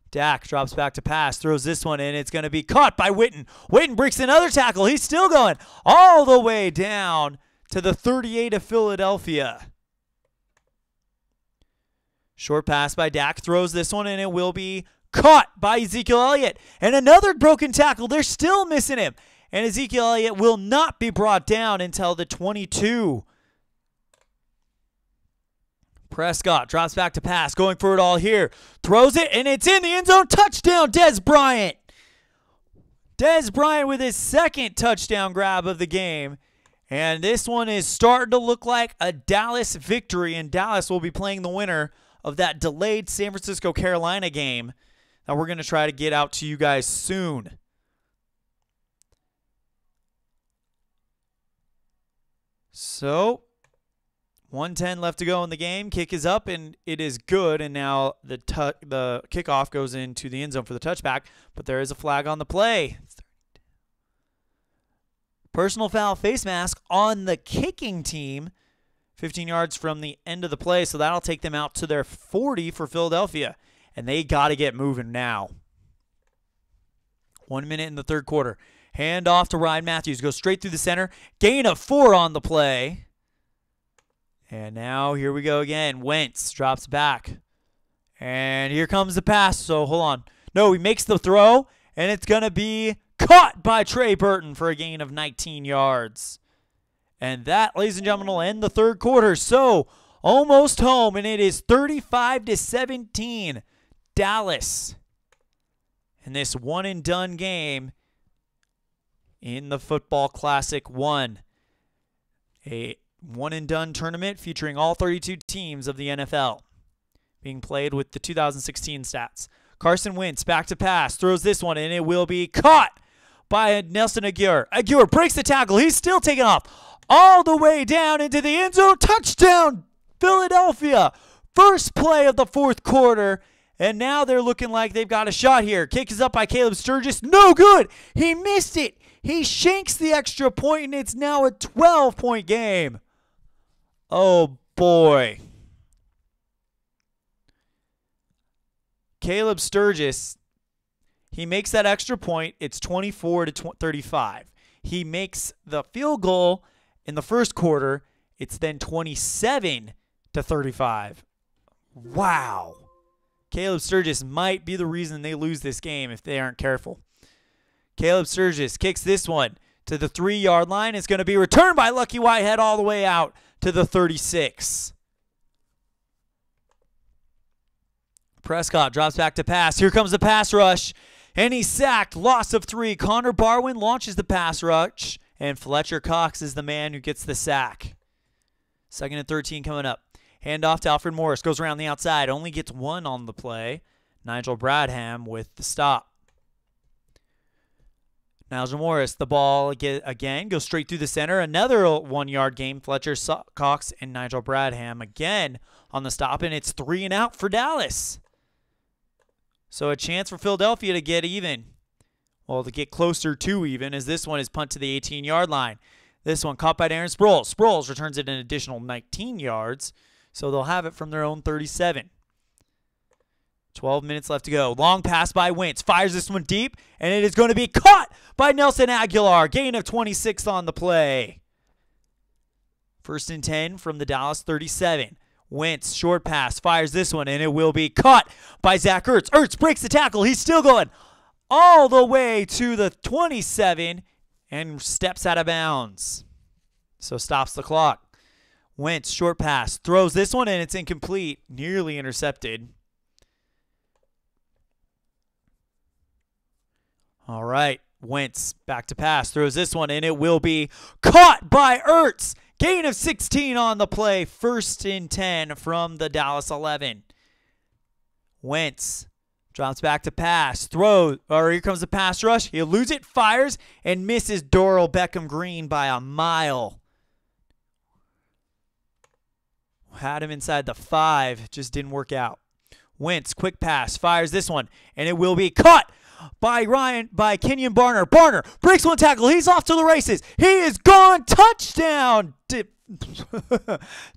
S1: Dak drops back to pass, throws this one, and it's going to be caught by Witten. Witten breaks another tackle. He's still going all the way down to the 38 of Philadelphia. Short pass by Dak, throws this one, and it will be caught by Ezekiel Elliot. And another broken tackle. They're still missing him. And Ezekiel Elliot will not be brought down until the 22. Prescott drops back to pass, going for it all here. Throws it, and it's in the end zone. Touchdown, Dez Bryant. Dez Bryant with his 2nd touchdown grab of the game. And this one is starting to look like a Dallas victory, and Dallas will be playing the winner of that delayed San Francisco-Carolina game that we're going to try to get out to you guys soon. So 1:10 left to go in the game. Kick is up, and it is good. And now the kickoff goes into the end zone for the touchback, but there is a flag on the play. Personal foul face mask on the kicking team, 15 yards from the end of the play, so that'll take them out to their 40 for Philadelphia, and they got to get moving now. 1 minute in the third quarter. Hand off to Ryan Matthews. Goes straight through the center. Gain of 4 on the play. And now here we go again. Wentz drops back. And here comes the pass. So hold on. No, he makes the throw, and it's going to be caught by Trey Burton for a gain of 19 yards. And that, ladies and gentlemen, will end the third quarter. So almost home, and it is 35-17 Dallas in this one-and-done game in the Football Classic 1. A one-and-done tournament featuring all 32 teams of the NFL. being played with the 2016 stats. Carson Wentz back to pass, throws this one, and it will be caught by Nelson Aguilar. Aguilar breaks the tackle. He's still taking off all the way down into the end zone. Touchdown, Philadelphia. First play of the fourth quarter, and now they're looking like they've got a shot here. Kick is up by Caleb Sturgis. No good. He missed it. He shanks the extra point, and it's now a 12-point game. Oh, boy. Caleb Sturgis, he makes that extra point. It's 24-35. He makes the field goal in the first quarter. It's then 27-35. Wow. Caleb Sturgis might be the reason they lose this game if they aren't careful. Caleb Sturgis kicks this one to the 3-yard line. It's going to be returned by Lucky Whitehead all the way out to the 36. Prescott drops back to pass. Here comes the pass rush, and he's sacked. Loss of 3. Connor Barwin launches the pass rush, and Fletcher Cox is the man who gets the sack. 2nd and 13 coming up. Handoff to Alfred Morris. Goes around the outside. Only gets 1 on the play. Nigel Bradham with the stop. Nigel Morris, the ball again goes straight through the center. Another 1-yard gain. Fletcher Cox and Nigel Bradham again on the stop, and it's 3 and out for Dallas. So a chance for Philadelphia to get even. Well, to get closer to even, as this one is punt to the 18-yard line. This one caught by Darren Sproles. Sproles returns it an additional 19 yards, so they'll have it from their own 37. 12 minutes left to go. Long pass by Wentz. Fires this one deep, and it is going to be caught by Nelson Aguilar. Gain of 26 on the play. 1st and 10 from the Dallas 37. Wentz, short pass, fires this one, and it will be caught by Zach Ertz. Ertz breaks the tackle. He's still going all the way to the 27 and steps out of bounds. So stops the clock. Wentz, short pass, throws this one, and it's incomplete. Nearly intercepted. All right, Wentz back to pass, throws this one, and it will be caught by Ertz. Gain of 16 on the play. 1st and 10 from the Dallas 11. Wentz drops back to pass. Here comes the pass rush. He eludes it, fires, and misses Doral Beckham Green by a mile. Had him inside the 5. Just didn't work out. Wentz, quick pass, fires this one, and it will be caught by Kenyon Barner. Barner breaks one tackle. He's off to the races. He is gone. Touchdown.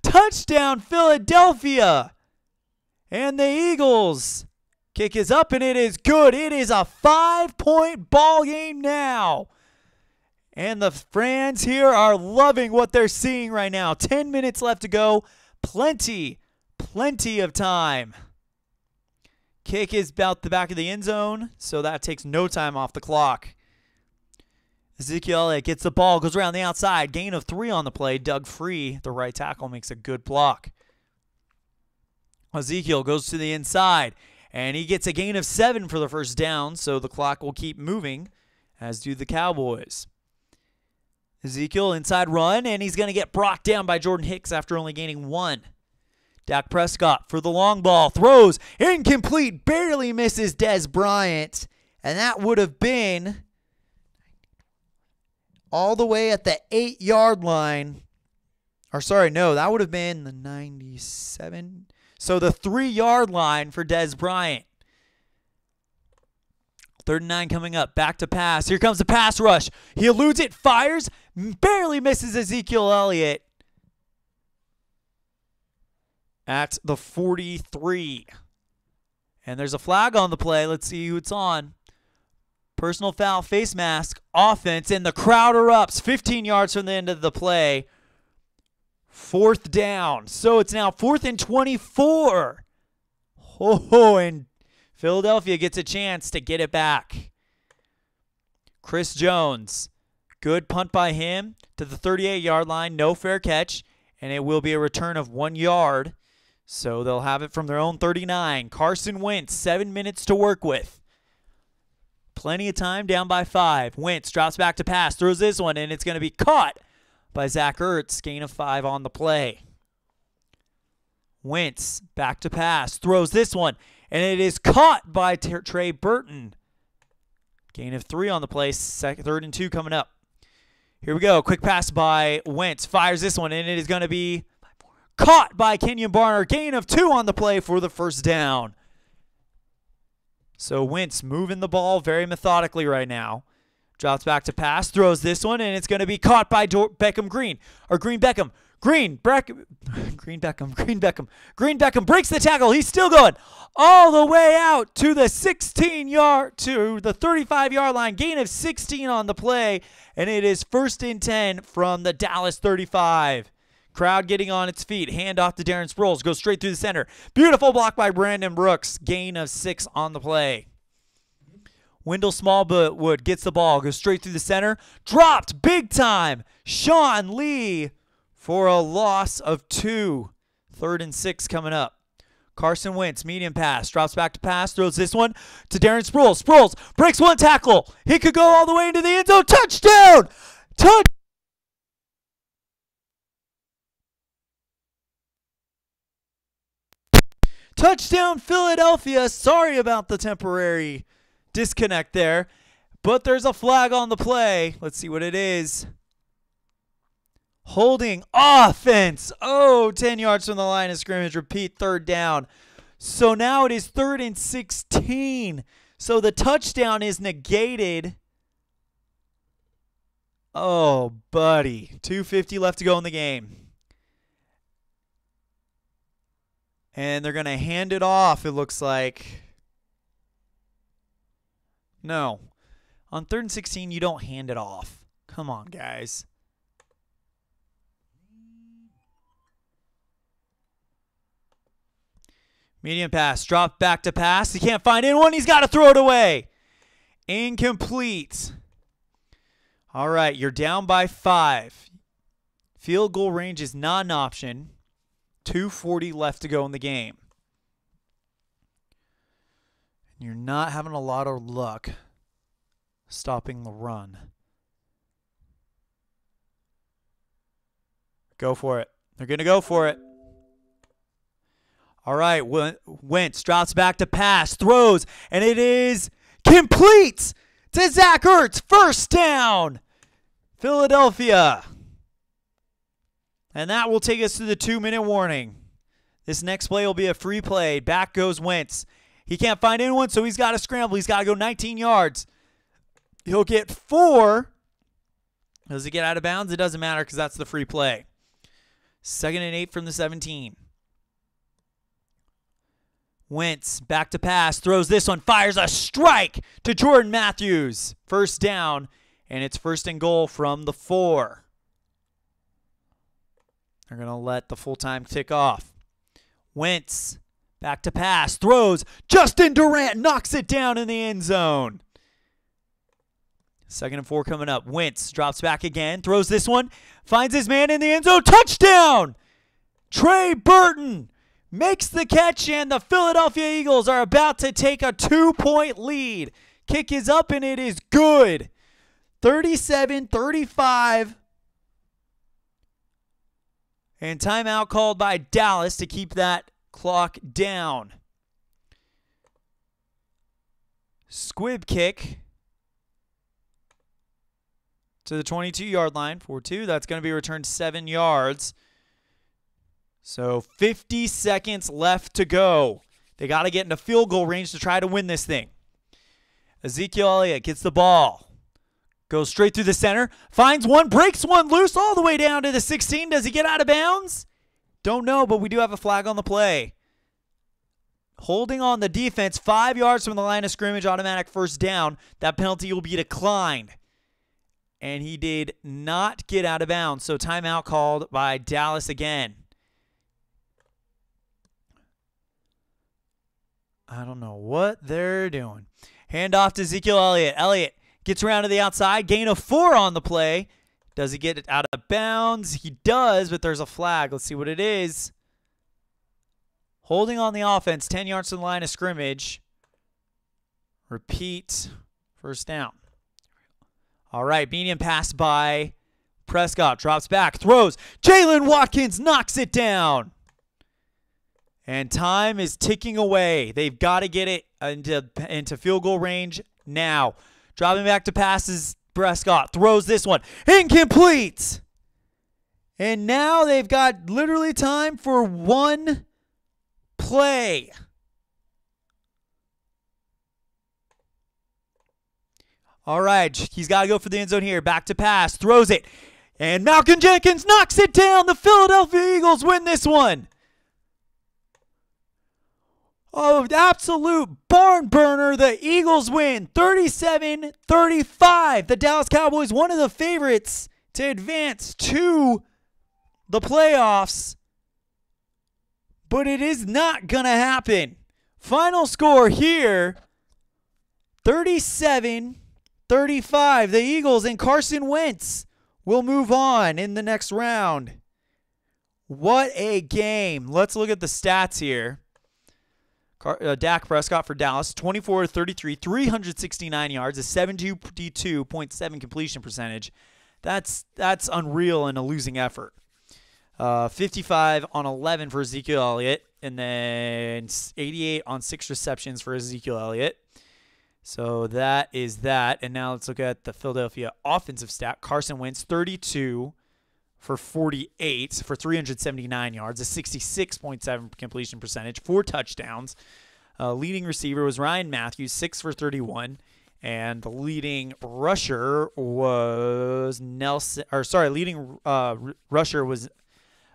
S1: Touchdown, Philadelphia. And the Eagles. Kick is up, and it is good. It is a 5-point ball game now. And the fans here are loving what they're seeing right now. 10 minutes left to go. Plenty of time. Kick is about the back of the end zone, so that takes no time off the clock. Ezekiel Elliot gets the ball, goes around the outside. Gain of 3 on the play. Doug Free, the right tackle, makes a good block. Ezekiel goes to the inside, and he gets a gain of 7 for the first down, so the clock will keep moving, as do the Cowboys. Ezekiel inside run, and he's going to get brought down by Jordan Hicks after only gaining 1. Dak Prescott for the long ball. Throws. Incomplete. Barely misses Dez Bryant. And that would have been all the way at the 8-yard line. Or sorry, no, that would have been the 97. So the 3-yard line for Dez Bryant. 3rd and 9 coming up. Back to pass. Here comes the pass rush. He eludes it. Fires. Barely misses Ezekiel Elliott. At the 43. And there's a flag on the play. Let's see who it's on. Personal foul, face mask, offense, and the crowd erupts 15 yards from the end of the play. 4th down. So it's now 4th and 24. Oh, and Philadelphia gets a chance to get it back. Chris Jones. Good punt by him to the 38-yard line. No fair catch. And it will be a return of 1 yard. So they'll have it from their own 39. Carson Wentz, 7 minutes to work with. Plenty of time, down by 5. Wentz drops back to pass, throws this one, and it's going to be caught by Zach Ertz. Gain of 5 on the play. Wentz back to pass. Throws this one. And it is caught by Trey Burton. Gain of 3 on the play. 3rd and 2 coming up. Here we go. Quick pass by Wentz. Fires this one. And it is going to be caught by Kenyon Barner. Gain of 2 on the play for the first down. So Wentz moving the ball very methodically right now. Drops back to pass. Throws this one. And it's going to be caught by Beckham Green. Or Green Beckham. Green Beckham breaks the tackle. He's still going all the way out to the 35-yard line. Gain of 16 on the play, and it is 1st and 10 from the Dallas 35. Crowd getting on its feet. Hand off to Darren Sproles. Goes straight through the center. Beautiful block by Brandon Brooks. Gain of 6 on the play. Wendell Smallwood gets the ball. Goes straight through the center. Dropped big time. Sean Lee for a loss of 2. 3rd and 6 coming up. Carson Wentz, medium pass. Drops back to pass. Throws this one to Darren Sproles. Sproles breaks one tackle. He could go all the way into the end zone. Touchdown! Touchdown, Philadelphia. Sorry about the temporary disconnect there. But there's a flag on the play. Let's see what it is. Holding offense. Oh, 10 yards from the line of scrimmage. Repeat, 3rd down. So now it is 3rd and 16. So the touchdown is negated. Oh, buddy. 2:50 left to go in the game. And they're going to hand it off, it looks like. No. On 3rd and 16, you don't hand it off. Come on, guys. Medium pass. Drop back to pass. He can't find anyone. He's got to throw it away. Incomplete. All right, you're down by 5. Field goal range is not an option. 2:40 left to go in the game. You're not having a lot of luck stopping the run. Go for it. They're going to go for it. All right, Wentz drops back to pass, throws, and it is complete to Zach Ertz. 1st down, Philadelphia. And that will take us to the 2-minute warning. This next play will be a free play. Back goes Wentz. He can't find anyone, so he's got to scramble. He's got to go 19 yards. He'll get 4. Does he get out of bounds? It doesn't matter because that's the free play. 2nd and 8 from the 17. Wentz back to pass, throws this one, fires a strike to Jordan Matthews. 1st down, and it's 1st and goal from the 4. They're going to let the full-time tick off. Wentz back to pass, throws. Justin Durant knocks it down in the end zone. 2nd and 4 coming up. Wentz drops back again, throws this one, finds his man in the end zone. Touchdown! Trey Burton makes the catch, and the Philadelphia Eagles are about to take a 2-point lead. Kick is up, and it is good. 37-35. And timeout called by Dallas to keep that clock down. Squib kick to the 22-yard line for 2. That's going to be returned 7 yards. So 50 seconds left to go. They got to get into field goal range to try to win this thing. Ezekiel Elliot gets the ball. Goes straight through the center. Finds one, breaks one loose all the way down to the 16. Does he get out of bounds? Don't know, but we do have a flag on the play. Holding on the defense, 5 yards from the line of scrimmage, automatic 1st down. That penalty will be declined. And he did not get out of bounds, so timeout called by Dallas again. I don't know what they're doing. Hand off to Ezekiel Elliott. Elliott gets around to the outside. Gain of 4 on the play. Does he get it out of bounds? He does, but there's a flag. Let's see what it is. Holding on the offense. 10 yards from the line of scrimmage. Repeat. 1st down. All right, medium pass by Prescott. Drops back. Throws. Jalen Watkins knocks it down. And time is ticking away. They've got to get it into field goal range now. Dropping back to passes, Prescott throws this one. Incomplete! And now they've got literally time for one play. All right, he's got to go for the end zone here. Back to pass, throws it. And Malcolm Jenkins knocks it down. The Philadelphia Eagles win this one. Oh, absolute barn burner. The Eagles win 37-35. The Dallas Cowboys, one of the favorites to advance to the playoffs. But it is not going to happen. Final score here, 37-35. The Eagles and Carson Wentz will move on in the next round. What a game. Let's look at the stats here. Dak Prescott for Dallas, 24-33, 369 yards, a 72.7 completion percentage. That's unreal in a losing effort. 55 on 11 for Ezekiel Elliot, and then 88 on 6 receptions for Ezekiel Elliot. So that is that. And now let's look at the Philadelphia offensive stat. Carson Wentz, 32 for 48 for 379 yards, a 66.7 completion percentage, 4 touchdowns. Leading receiver was Ryan Matthews, 6 for 31. And the leading rusher was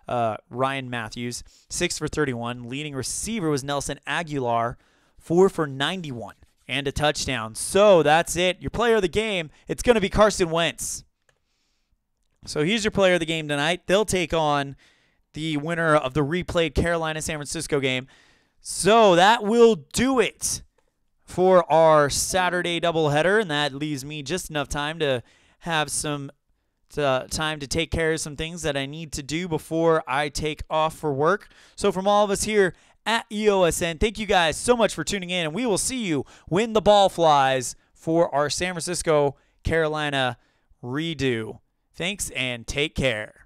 S1: Ryan Matthews, 6 for 31. Leading receiver was Nelson Aguilar, 4 for 91 and a touchdown. So that's it. Your player of the game, it's going to be Carson Wentz. So he's your player of the game tonight. They'll take on the winner of the replayed Carolina-San Francisco game. So that will do it for our Saturday doubleheader, and that leaves me just enough time to have some time to take care of some things that I need to do before I take off for work. So from all of us here at EOSN, thank you guys so much for tuning in, and we will see you when the ball flies for our San Francisco-Carolina redo. Thanks, and take care.